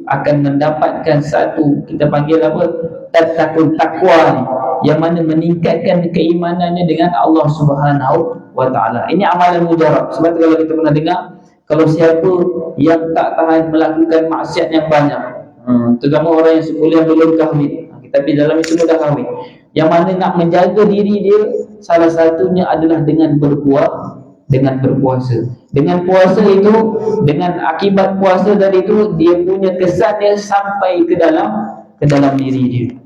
akan mendapatkan satu, kita panggil apa, takwa ni, yang mana meningkatkan keimanannya dengan Allah Subhanahu wa taala. Ini amalan mujarab. Sebab tu kalau kita pernah dengar, kalau siapa yang tak tahan melakukan maksiat yang banyak, terutama orang yang sebulan belum kahwin, tapi dalam itu dah kahwin, yang mana nak menjaga diri dia, salah satunya adalah dengan berpuasa. Dengan puasa itu, dengan akibat puasa tadi itu, dia punya kesan dia sampai ke dalam diri dia.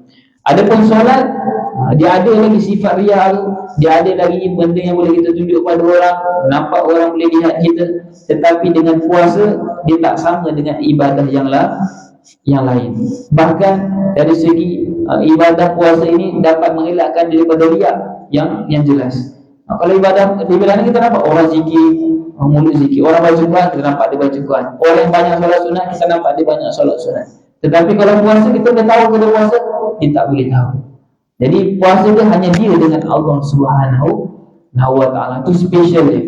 Adapun solat, dia ada lagi sifat riya tu, dia ada lagi benda yang boleh kita tunjuk pada orang, nampak orang boleh lihat kita. Tetapi dengan puasa, dia tak sama dengan ibadah yang lain. Bahkan dari segi ibadah puasa ini dapat mengelakkan daripada riya yang jelas. Kalau ibadah di bilangan kita nampak orang zikir, mulut zikir, orang baca Quran kita nampak dia baca Quran, orang yang banyak solat sunat kita nampak dia banyak solat sunat. Tetapi kalau puasa, kita dah tahu ke dia puasa, dia tak boleh tahu. Jadi puasa itu hanya dia dengan Allah Subhanahu wa taala. Itu special dia.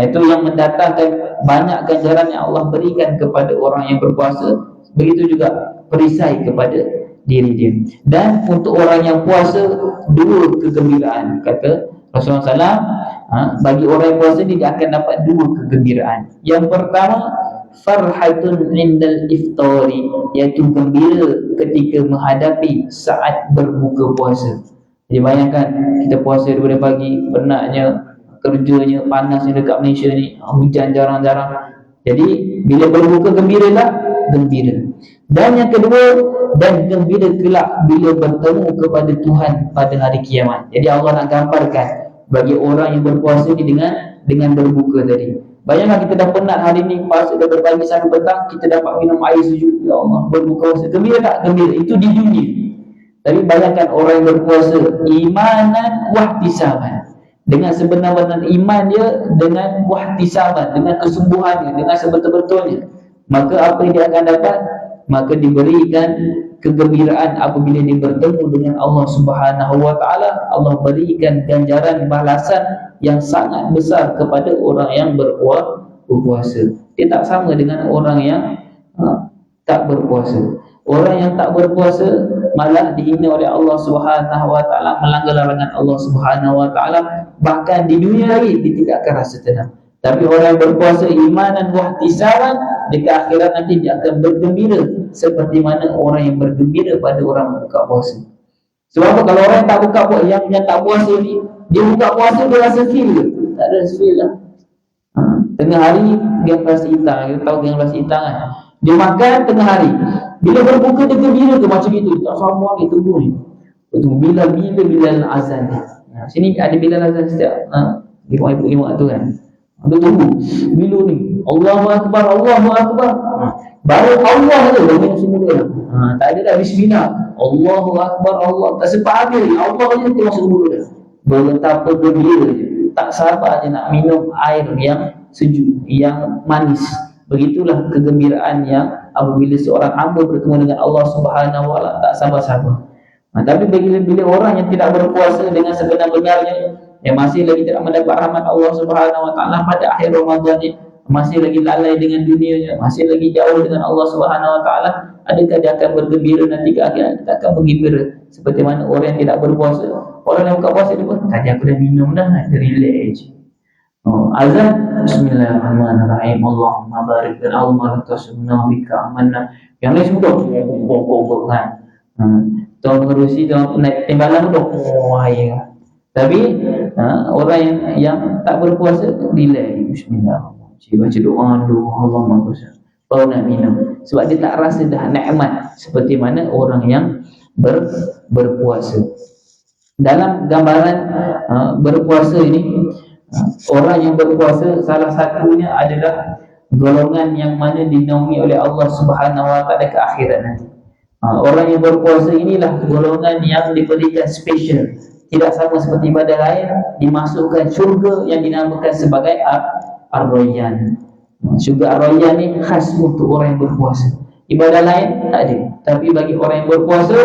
Itu yang mendatangkan banyak ganjaran yang Allah berikan kepada orang yang berpuasa. Begitu juga perisai kepada diri dia. Dan untuk orang yang puasa, dua kegembiraan, kata Rasulullah SAW. Bagi orang yang puasa, dia akan dapat dua kegembiraan. Yang pertama, farhatun indal iftari, iaitu gembira ketika menghadapi saat berbuka puasa. Jadi bayangkan, kita puasa daripada pagi, penatnya, kerjanya, panasnya dekat Malaysia ni, hujan jarang-jarang. Jadi bila berbuka, gembira tak? Gembira. Dan yang kedua, dan gembira kelak bila bertemu kepada Tuhan pada hari kiamat. Jadi Allah nak gambarkan bagi orang yang berpuasa ni dengan berbuka tadi. Bayangkan kita dah penat hari ni, puasa dari pagi sampai petang, kita dapat minum air sejuk, ya Allah, berbuka puasa. Gembira tak? Gembira. Itu di dunia. Tapi bayangkan orang yang berpuasa imanan wahtisaban, dengan sebenar-benar iman dia, dengan wahtisaban, dengan kesungguhannya, dengan sebetul-betulnya, maka apa yang dia akan dapat? Maka diberikan kegembiraan apabila dia bertemu dengan Allah Subhanahu wa taala. Allah berikan ganjaran balasan yang sangat besar kepada orang yang berpuasa. Dia tak sama dengan orang yang tak berpuasa. Orang yang tak berpuasa malah dihina oleh Allah Subhanahu wa taala, melanggar larangan Allah Subhanahu wa taala, bahkan di dunia lagi dia tidak akan rasa tenang. Tapi orang yang berpuasa imanan wahtisaban, di akhirat nanti dia akan bergembira seperti mana orang yang bergembira pada orang buka puasa. Sebab apa? Kalau orang tak buka puasa, yang tak puasa ni, dia buka puasa dia rasa feel ke? Tak ada feel lah. Tengah hari dia rasa hitam, kita tahu dia rasa hitam kan. Dia makan tengah hari, bila berbuka dia gembira ke macam itu. Tak sabar dia tunggu ni. Bila azan ni. Sini ada bilal azan setiap 5 tu kan. Dia tunggu bila ni Allahu Akbar, Allahu Akbar. Baru Allah tu dia semula. Tak ada dah bismillah. Allahu Akbar, Allah. Tak sempat habis ni. Allah je dia masuk dulu dah. Betapa gembira je. Tak sabar je nak minum air yang sejuk, yang manis. Begitulah kegembiraan yang apabila seorang hamba bertemu dengan Allah Subhanahu wa taala, tak sabar-sabar. Tapi bila orang yang tidak berpuasa dengan sebenar-benarnya, yang masih lagi tidak mendapat rahmat Allah Subhanahu wa taala pada akhir Ramadan ni, masih lagi lalai dengan dunianya, masih lagi jauh dengan Allah Subhanahu wa taala, adakah dia akan bergembira nanti ke akhirat? Tak akan bergembira seperti mana orang yang tidak berpuasa. Orang yang buka puasa dia pun, tadi aku dah minum dah, dia relax je. Azan, bismillahirrahmanirrahim, Allahumma barik dan Allahumma lakasumna bika amanna. Yang lain semua bok kan. Tuan pengerusi, tuan naik timbalan tu, ya. Tapi orang yang tak berpuasa, relax, bismillahirrahmanirrahim, baca doa dulu, Allahumma lakasumna, baru nak minum. Sebab dia tak rasa dah nikmat seperti mana orang yang berpuasa. Dalam gambaran berpuasa ini, orang yang berpuasa salah satunya adalah golongan yang mana dinaungi oleh Allah Subhanahu wa taala ke akhirat nanti. Orang yang berpuasa inilah golongan yang diberikan special, tidak sama seperti ibadah lain, dimasukkan syurga yang dinamakan sebagai Ar-Rayyan. Syurga Ar-Rayyan ni khas untuk orang yang berpuasa. Ibadah lain tak ada, tapi bagi orang yang berpuasa,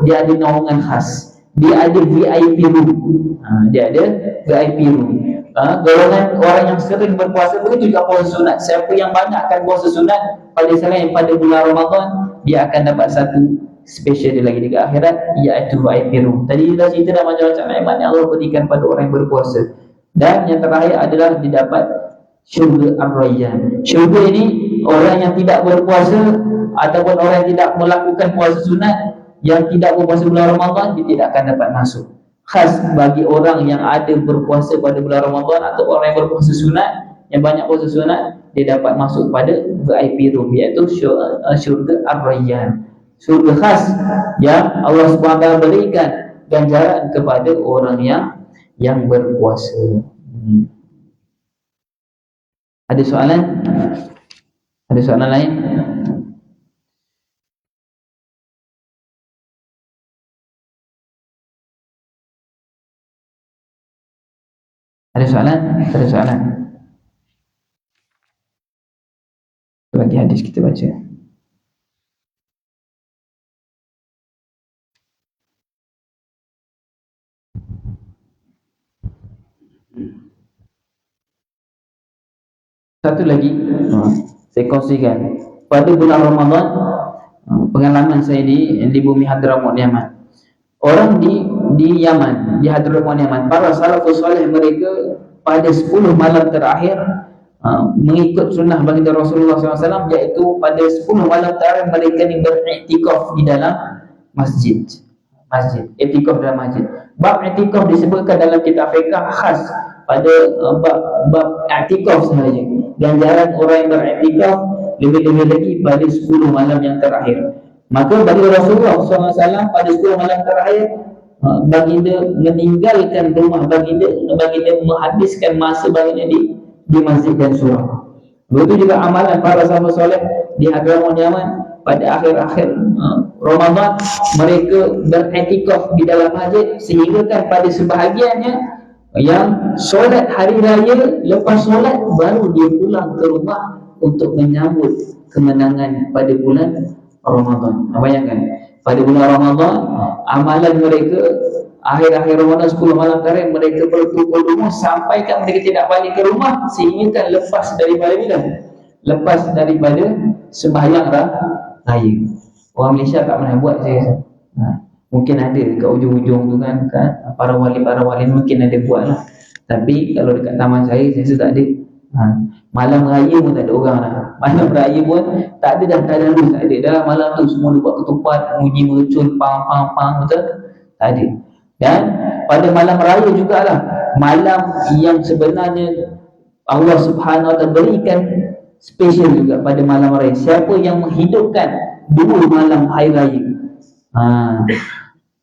dia ada naungan khas. Dia ada VIP room. Dia ada VIP room. golongan orang yang sering berpuasa, begitu juga puasa sunat. Siapa yang banyakkan puasa sunat pada selain pada bulan Ramadan, dia akan dapat satu special dia lagi dekat akhirat, iaitu VIP room. Tadi dah cerita dah macam-macam nikmat yang Allah berikan pada orang yang berpuasa. Dan yang terakhir adalah didapat syurga Ar-Rayyan. Syurga ini orang yang tidak berpuasa ataupun orang yang tidak melakukan puasa sunat, yang tidak berpuasa bulan Ramadan, dia tidak akan dapat masuk. Khas bagi orang yang ada berpuasa pada bulan Ramadan atau orang yang berpuasa sunat, yang banyak puasa sunat, dia dapat masuk pada VIP room, iaitu syurga Ar-Rayyan. Syurga khas yang Allah SWT berikan ganjaran kepada orang yang berpuasa. Ada soalan? Ada soalan lain? Ada soalan? Ada soalan? Bagi hadis kita baca. Satu lagi saya kongsikan. Pada bulan Ramadan, pengalaman saya di bumi Hadramaut Yaman. Orang di Yaman, di Hadramaut Yaman, para salafus salih mereka pada 10 malam terakhir mengikut sunnah baginda Rasulullah SAW, iaitu pada 10 malam terakhir mereka ni beriktikaf di dalam masjid. Iktikaf dalam masjid. Bab iktikaf disebutkan dalam kitab fiqh khas pada bab iktikaf sahaja. Ganjaran orang yang beriktikaf lebih-lebih lagi pada 10 malam yang terakhir. Maka bagi Rasulullah SAW pada 10 malam terakhir, baginda meninggalkan rumah baginda menghabiskan masa baginda di masjid dan surau. Begitu juga amalan para sahabat soleh di Hadramaut Yaman pada akhir-akhir Ramadan, mereka beriktikaf di dalam masjid, sehingga kan pada sebahagiannya yang solat hari raya, lepas solat baru dia pulang ke rumah untuk menyambut kemenangan pada bulan Ramadan. Bayangkan, pada bulan Ramadan amalan mereka akhir-akhir Ramadan 10 malam terakhir mereka berkumpul rumah sampai kan mereka tidak balik ke rumah, sehingga kan lepas daripada bila? Lepas daripada sembahyang raya. Orang Malaysia tak pernah buat, saya rasa. Mungkin ada dekat ujung-ujung tu kan para wali mungkin ada buat lah. Tapi kalau dekat taman saya rasa tak ada. Malam raya pun tak ada orang dah. Malam raya pun tak ada dah, tadarus tak ada dah. Malam tu semua buat ketupat, muji mercun, pang, betul? Tak ada. Dan pada malam raya jugalah malam yang sebenarnya Allah Subhanahu Wa Taala berikan special juga pada malam raya. Siapa yang menghidupkan 2 malam hari raya?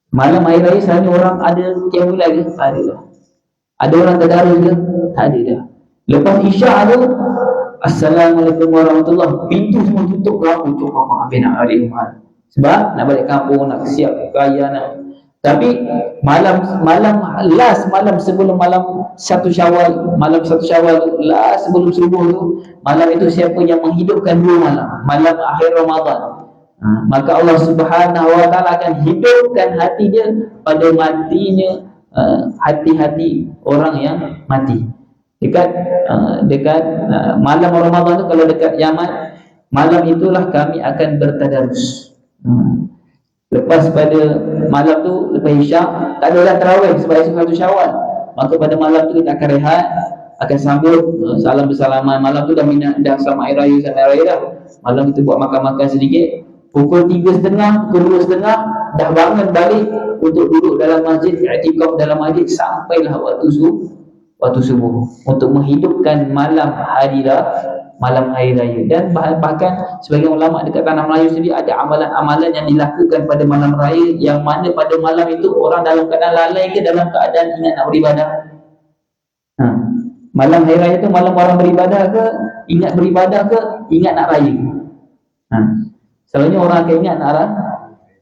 Malam hari raya selalunya orang ada qiyamul lail ke? Tak ada dah. Ada orang tadarus ke? Tak ada dah. Lepas isyak tu, Assalamualaikum warahmatullahi, pintu semua tutup, habis nak balik rumah. Sebab nak balik kampung, nak siap kaya nak. Tapi malam sebelum malam 1 Syawal, last sebelum subuh tu, malam itu siapa yang menghidupkan 2 malam akhir Ramadan, maka Allah Subhanahu Wa Taala akan hidupkan hati dia pada matinya hati-hati orang yang mati. Dekat malam Ramadan tu, kalau dekat Yaman, malam itulah kami akan bertadarus. Lepas pada malam tu, lepas isyak, tak ada dah tarawih sebab esok 1 Syawal. Maka pada malam tu kita akan rehat, akan sambut salam bersalaman. Malam tu dah selamat hari raya, dah. Malam kita buat makan-makan sedikit. Pukul 3.30, pukul 2.30 dah bangun balik untuk duduk dalam masjid, i'tikaf dalam masjid sampailah waktu subuh untuk menghidupkan malam hari raya. Dan bahkan sebagian ulama dekat tanah Melayu sendiri ada amalan-amalan yang dilakukan pada malam raya, yang mana pada malam itu orang dalam keadaan lalai ke dalam keadaan ingat nak beribadah. Malam hari raya itu malam orang beribadah ke, ingat beribadah ke, ingat nak raya. Selalunya orang akan ingat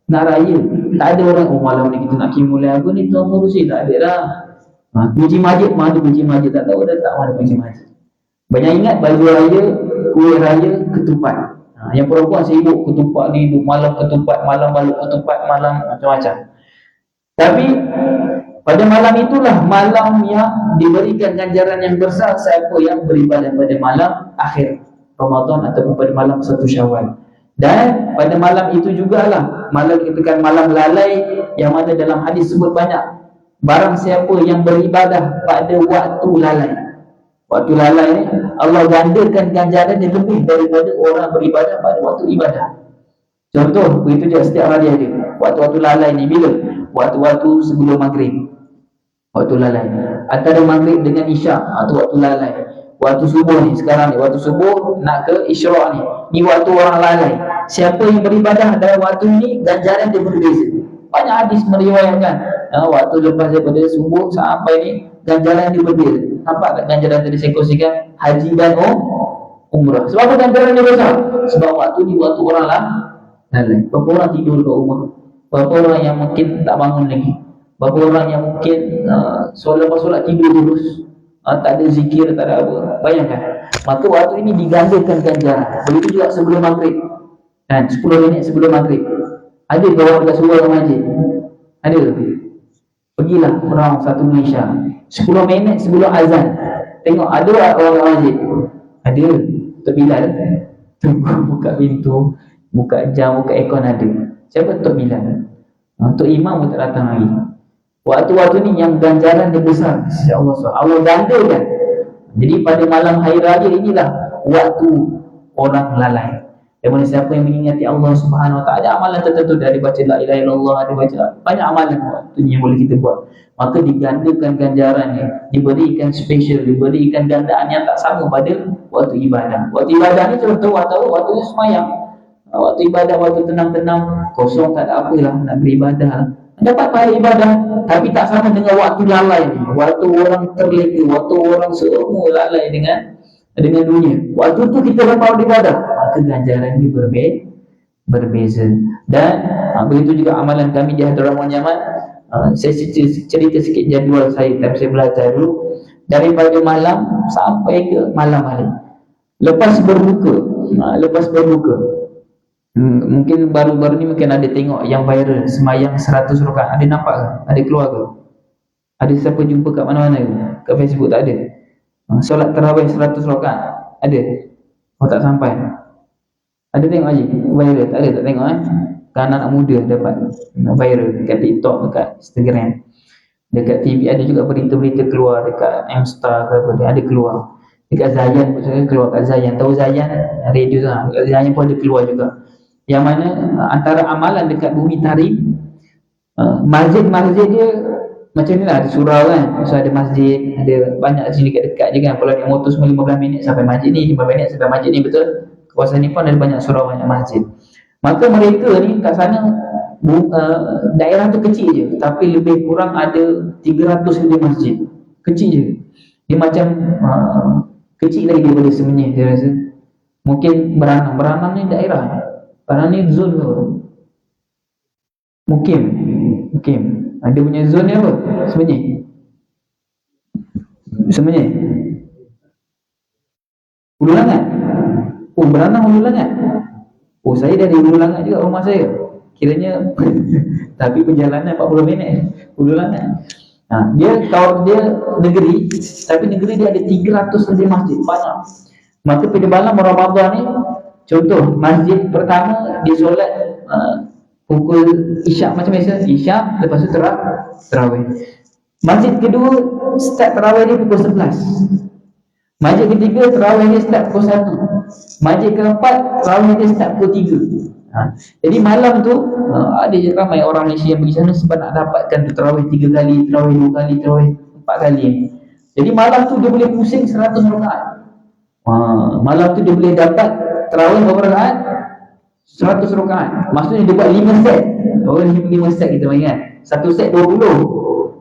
nak raya. Tak ada orang, malam ni kita nak kimulai aku ni, tuan ngurusi, tak ada dah. Kunci masjid, mana kunci masjid, tak tahu dah, tak mana kunci masjid. Banyak ingat baju raya, kuih raya, ketupat. Yang perempuan sibuk ketupat ni, malam ketupat, malam balik ketupat, malam macam-macam. Tapi pada Pada malam itulah malam yang diberikan ganjaran yang besar siapa yang beribadah pada malam akhir Ramadan ataupun pada malam 1 Syawal. Dan pada malam itu jugalah malam kita kan malam lalai, yang mana dalam hadis sebut banyak, barang siapa yang beribadah pada waktu lalai. Waktu lalai ni Allah gandakan ganjaran yang lebih daripada orang beribadah pada waktu ibadah. Contoh, begitu je setiap hari ada. Waktu-waktu lalai ni bila? Waktu-waktu sebelum maghrib. Waktu lalai. Antara maghrib dengan isyak, itu waktu lalai. Waktu subuh ni, sekarang ni, waktu subuh nak ke isyraq ni. Ni waktu orang lalai. Siapa yang beribadah dalam waktu ni, ganjaran dia berbeza. Banyak hadis meriwayatkan, waktu lepas daripada subuh sampai ni, ganjaran dia berbeza. Nampak tak ganjaran tadi saya kongsikan? Haji dan umrah. Sebab apa ganjaran dia besar? Sebab waktu ni waktu orang lalai. Berapa orang tidur kat rumah? Berapa orang yang mungkin tak bangun lagi? Berapa orang yang mungkin lepas solat tidur terus, tak ada zikir, tak ada apa. Bayangkan. Maka waktu ini digandakan ganjaran. Begitu juga sebelum maghrib. Dan 10 minit sebelum maghrib. Ada ke orang dekat surau masjid? Ada ke? Pergilah orang satu Malaysia. 10 minit sebelum azan. Tengok ada orang masjid. Ada. Tok Bilal. Tunggu buka pintu, buka jam, buka aircon ada. Siapa Tok Bilal? Tok Imam pun tak datang lagi. Waktu-waktu ni yang ganjaran dia besar. InsyaAllah Allah gandakan. Jadi pada malam hari raya inilah waktu orang lalai. Yang mana siapa yang mengingati Allah Subhanahu Wa Taala, ada amalan tertentu, dari baca la ilaha illallah, ada baca banyak amalan waktu ni yang boleh kita buat. Maka digandakan ganjarannya, diberikan special, diberikan gandaan yang tak sama pada waktu ibadah. Waktu ibadah ni contoh waktu semayang. Waktu ibadah, waktu tenang-tenang, kosong, tak ada apalah, nak beribadah, dapat pahala ibadah. Tapi tak sama dengan waktu lalai ni. Waktu orang terleka, waktu orang semua lalai dengan dunia. Waktu tu kita dapat ibadah, maka ganjaran dia berbeza. Dan begitu juga amalan kami di Hadramaut Yaman. Saya cerita sikit jadual saya time saya belajar dulu. Daripada malam sampai ke malam hari. Lepas berbuka, mungkin baru-baru ni mungkin ada tengok yang viral semayang 100 rakaat. Ada nampak ke? Ada keluar ke? Ada siapa jumpa kat mana-mana ke? Kat Facebook tak ada. Solat tarawih 100 rakaat ada? Oh, tak sampai. Ada tengok aja viral? Tak ada, tak tengok kan anak muda dapat viral dekat TikTok, dekat Instagram, dekat TV. Ada juga berita-berita keluar dekat M-Star ke apa, ada keluar. Dekat Zayan pun keluar, kat Zayan. Tahu Zayan? Radio tu. Dekat Zayan pun ada keluar juga. Yang mana antara amalan dekat Bumi Tarim, masjid-masjid dia macam ni lah, ada surau kan. So ada masjid, ada banyak sini dekat-dekat je kan. Kalau naik motor semua 15 minit sampai masjid ni, 15 minit sampai masjid ni, betul. Kawasan ni pun ada banyak surau, banyak masjid. Maka mereka ni kat sana, daerah tu kecil je, tapi lebih kurang ada 300 lebih masjid. Kecil je. Dia macam kecil lagi daripada Semenyih, saya rasa. Mungkin Beranang ni daerah. Beranang ni zon ke? Mukim. Ada punya zon ni apa? Semenyih. Hulu Langat. Oh, Beranang Hulu Langat. Oh, saya dari Hulu Langat juga rumah saya. Kiranya tapi perjalanan 40 minit Hulu Langat. Dia negeri, tapi negeri dia ada 300 lebih masjid, banyak. Maka pada malam Ramadan ni, contoh masjid pertama dia solat pukul isyak macam biasa, isyak, lepas tu tarawih. Masjid kedua start tarawih dia pukul 11. Masjid ketiga tarawih dia start pukul 1. Masjid keempat tarawih dia start pukul 3. Jadi malam tu ada je ramai orang Malaysia yang pergi sana sebab nak dapatkan tarawih 3 kali, tarawih 2 kali, tarawih 4 kali. Jadi malam tu dia boleh pusing 100 rakaat. Malam tu dia boleh dapat tarawih berapa rakaat? 100 rakaat. Maksudnya dia buat 5 set. Orang 5 set kita mainkan. Satu set 20.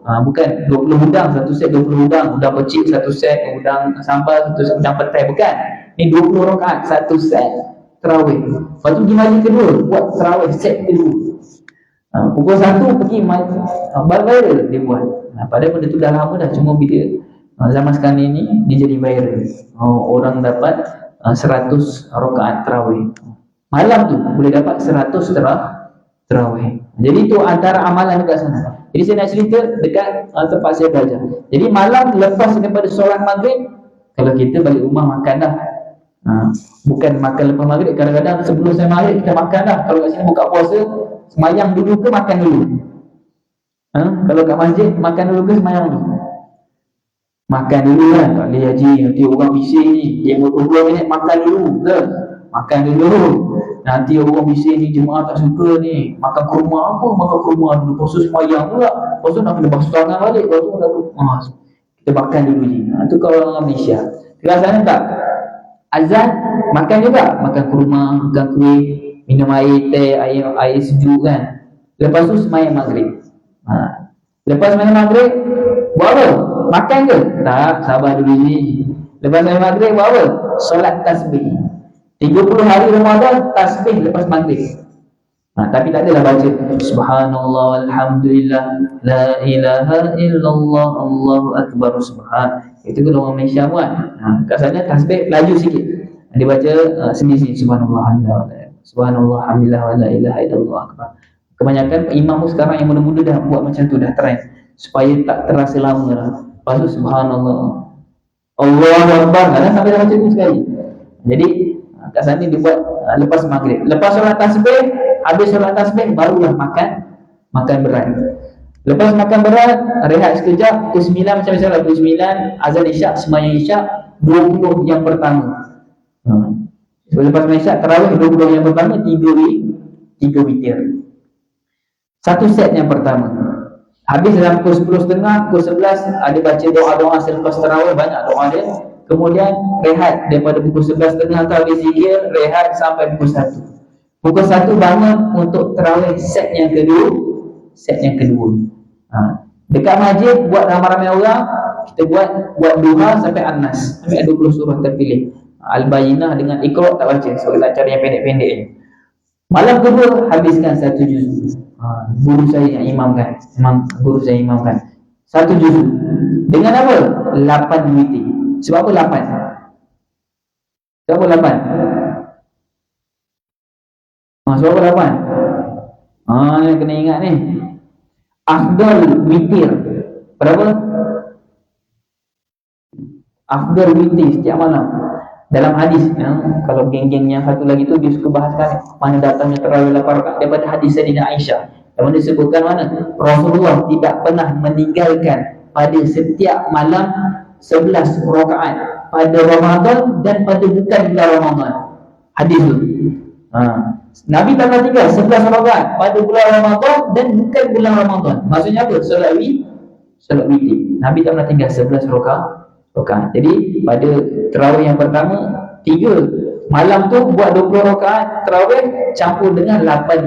Bukan 20 udang, satu set 20 udang. Udang pecik satu set, udang sambal satu set, udang petai, bukan. Ni 20 rakaat satu set tarawih. Lepas tu pergi majlis kedua, buat tarawih set kedua. Pukul 1 pergi viral dia buat. Padahal benda tu dah lama dah, cuma bila zaman sekarang ni dia jadi viral. Orang dapat 100 rakaat tarawih. Malam tu boleh dapat 100 tarawih. Jadi tu antara amalan dekat sana. Jadi saya nak cerita dekat tempat saya belajar. Jadi malam lepas daripada solat maghrib, kalau kita balik rumah makan dah. Bukan makan lepas maghrib, kadang-kadang sebelum saya maghrib kita makan dah. Kalau kat sini buka puasa, semayang dulu ke makan dulu? Kalau kat masjid, makan dulu ke semayang dulu? Makan dulu kan, tak boleh haji, nanti orang bising ni, 20 minit makan dulu ke? Makan dulu. Nanti orang bising ni, jemaah tak suka ni, makan kurma apa? Makan kurma dulu, lepas tu semayang pula, lepas tu nak kena basuh tangan balik, lepas tu kita makan dulu je. Itu kalau orang Malaysia. Kelas sana tak? Azan, makan juga, makan kurma, makan kuih, minum air, teh, air sejuk kan. Lepas tu semayang maghrib. Lepas semayang maghrib, buat apa? Makan ke? Tak, sabar dulu ni. Lepas semayang maghrib, buat apa? Solat tasbih. 30 hari Ramadan, tasbih lepas maghrib. Tapi tak adalah baca Subhanallah walhamdulillah la ilaha illallah Allahu akbar subhan. Itu kalau orang Malaysia buat. Kat sana tasbih laju sikit. Dia baca sendiri-sendiri Subhanallah alhamdulillah wa la ilaha illallah akbar. Kebanyakan imam sekarang yang muda-muda dah buat macam tu, dah trend supaya tak terasa lama lah. Lepas tu Subhanallah Allahu akbar, kadang sampai dah baca tu sekali. Jadi kat sana dia buat lepas maghrib. Lepas solat tasbih, habis solat tasbih barulah makan berat. Lepas makan berat, rehat sekejap, pukul 9 macam biasa lah, pukul 9 azan isyak, sembahyang isyak 20 yang pertama. Lepas sembahyang isyak tarawih 20 yang pertama, 3 witir. Satu set yang pertama. Habis dalam pukul 10.30, pukul 11 ada baca doa-doa selepas tarawih, banyak doa dia. Kemudian rehat daripada pukul 11.30 atau habis zikir, rehat sampai pukul 1. Pukul 1 bangun untuk tarawih set yang kedua. Dekat masjid buat ramai-ramai orang, kita buat duha sampai An-Nas, sampai 20 surah terpilih. Al-Bayyinah dengan Iqra tak baca, so kita cari yang pendek-pendek je. Malam kedua habiskan 1 juz. Guru saya yang imamkan, guru saya imamkan 1 juz. Dengan apa? 8 witir. Sebab apa 8? Sebab apa 8? Sebab apa 8? Yang kena ingat ni. Afdal witir berapa? Afdal witir setiap malam. Dalam hadis, kalau geng-geng yang satu lagi tu dia suka bahaskan mana datangnya tarawih 8 rakaat daripada hadis Sayyidina Aisyah. Yang mana disebutkan mana Rasulullah tidak pernah meninggalkan pada setiap malam 11 rakaat pada Ramadan dan pada bukan bulan Ramadan. Hadis tu. Nabi tak pernah tinggal 11 rakaat pada bulan Ramadan dan bukan bulan Ramadan. Maksudnya apa? Solat witir. Nabi tak pernah tinggal 11 rakaat. Jadi pada tarawih yang pertama 3 malam tu buat 20 rakaat tarawih campur dengan 8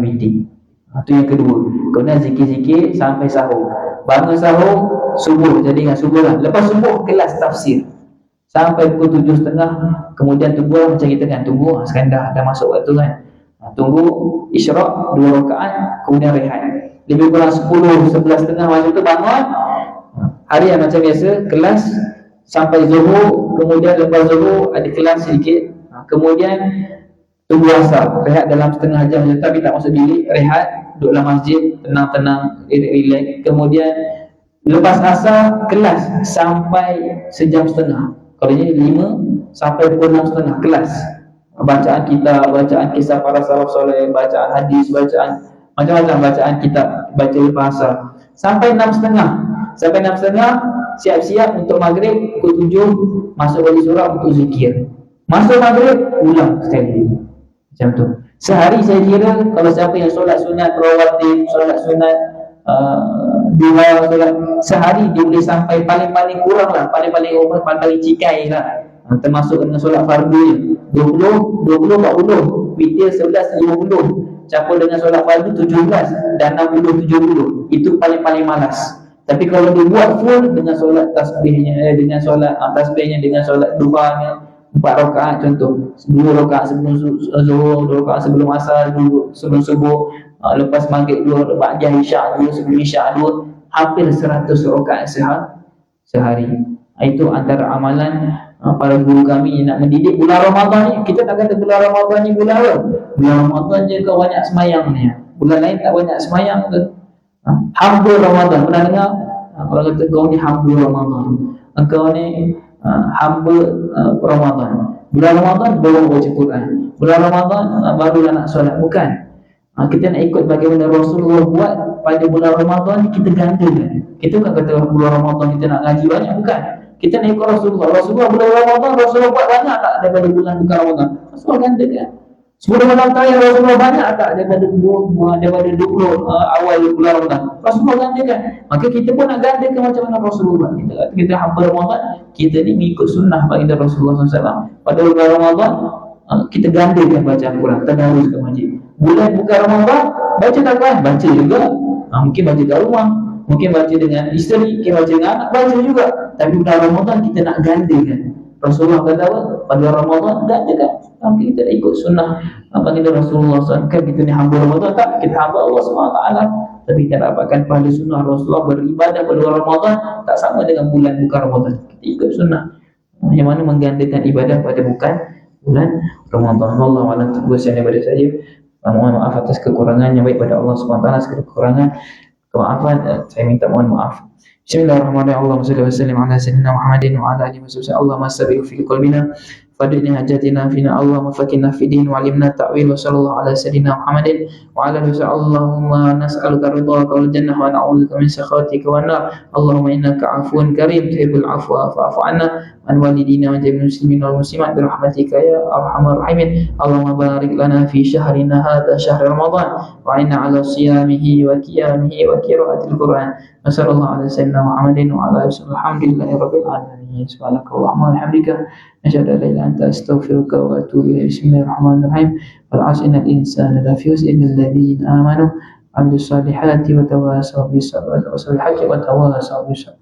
witir. Itu yang kedua. Kemudian zikir-zikir sampai sahur. Bangun sahur, subuh, jadi dengan subuh lah. Lepas subuh kelas tafsir sampai pukul 7.30. Kemudian tunggu macam kita kan, tunggu sekarang dah masuk waktu kan. Tunggu isyraq 2 rakaat, kemudian rehat. Lebih kurang 10, 11.30 macam tu bangun. Hari yang macam biasa, kelas sampai zuhur, kemudian lepas zuhur ada kelas sedikit. Kemudian tunggu asar, rehat dalam setengah jam tapi tak masuk bilik, rehat, duduk dalam masjid, tenang-tenang, relax. Kemudian lepas asar, kelas sampai sejam setengah. Kalau ini 5 sampai pukul 6.30 kelas. Bacaan kitab, bacaan kisah para salaf soleh, bacaan hadis, bacaan macam-macam bacaan kitab, baca lepas asar. Sampai 6.30. Sampai 6.30 siap-siap untuk maghrib, pukul 7 masuk balik surah untuk zikir. Masuk maghrib, ulang sekali. Macam tu. Sehari saya kira kalau siapa yang solat sunat rawatib, solat sunat duha, solat sehari dia boleh sampai paling-paling kurang lah, paling-paling cikai lah. Termasuk dengan solat fardu 20, 40, witir 11, 50, campur dengan solat fardu 17 dan 60, 70. Itu paling-paling malas. Tapi kalau dia buat full dengan solat tasbihnya, dengan solat tasbihnya, dengan solat duhanya 4 rakaat contoh, 2 rakaat sebelum zuhur, 2 rakaat sebelum asar, 2 sebelum subuh, lepas maghrib 2, ba'da isyak 2, sebelum isyak 2, hampir 100 rakaat sehari. Itu antara amalan para guru kami yang nak mendidik bulan Ramadan ni. Kita tak kata bulan Ramadan ni bulan apa? Bulan Ramadan je kau banyak semayang ni. Bulan lain tak banyak semayang tu. Hamba Ramadan, pernah dengar? Orang kata kau ni hamba Ramadan, engkau ni hamba Ramadan. Bulan Ramadan baru baca Quran, bulan Ramadan barulah nak solat. Bukan. Kita nak ikut bagaimana Rasulullah buat pada bulan Ramadan, kita gandakan. Kita bukan kata bulan Ramadan kita nak ngaji banyak, bukan. Kita nak ikut Rasulullah. Rasulullah bulan Ramadan, Rasulullah buat banyak tak daripada bulan bukan Ramadan? Rasulullah gandakan. Sebelum malam tayang Rasulullah banyak tak daripada 20 awal bulan Ramadan? Rasulullah gandakan. Maka kita pun nak gandakan macam mana Rasulullah. Kita hamba Ramadan, kita ni mengikut sunnah baginda Rasulullah SAW. Pada bulan Ramadan, kita gandakan baca Al-Quran, tadarus ke masjid. Bulan bukan Ramadan, baca tak Quran? Baca juga. Mungkin baca kat rumah, mungkin baca dengan isteri, mungkin baca dengan anak, baca juga. Tapi bulan Ramadan kita nak gandakan. Rasulullah kata apa? Pada Ramadan gandakan. Kita tak ikut sunnah baginda Rasulullah SAW. Kita ni hamba Ramadan tak? Kita hamba Allah SWT. Tapi kita dapatkan pada sunnah Rasulullah beribadah pada bulan Ramadan tak sama dengan bulan bukan Ramadan. Kita ikut sunnah yang mana menggandakan ibadah pada bukan bulan Ramadan. Wallahu a'lam. Terusnya daripada saya. Mohon maaf atas kekurangan yang baik pada Allah SWT. Segala kekurangan, kemaafan, saya minta mohon maaf. Bismillahirrahmanirrahim. Allahumma salli wa sallim ala sayyidina Muhammadin wa ala alihi wa sahbihi. Allahumma sabbih fi qalbina fadini hajatina fina. Allahumma fakina fi din wa alimna ta'wil. Wa sallallahu ala sayyidina Muhammadin wa ala alihi wa sahbihi. Allahumma nas'aluka ridhaka wal jannah wa na'udzubika min sakhatika wan nar. Allahumma innaka 'afuwun karim tuhibbul 'afwa fa'fu 'anna an walidina wa jami'il muslimin wal muslimat bi rahmatika ya arhamar rahimin. Allahumma barik lana fi syahrina hadha syahr Ramadan wa inna ala siyamihi wa qiyamihi wa qiraatil Qur'an. Wa sallallahu ala sayyidina Muhammadin wa ala alihi wa sahbihi. Alhamdulillahi rabbil alamin. Subhanakallahumma wa bihamdika asyhadu an la ilaha illa anta astaghfiruka wa atubu ilaik. Bismillahirrahmanirrahim. Wal 'asri innal insana lafi khusr illa alladhina amanu wa 'amilus solihati wa tawasaw bis sabri wa tawasaw bil haqqi wa tawasaw bis sabr.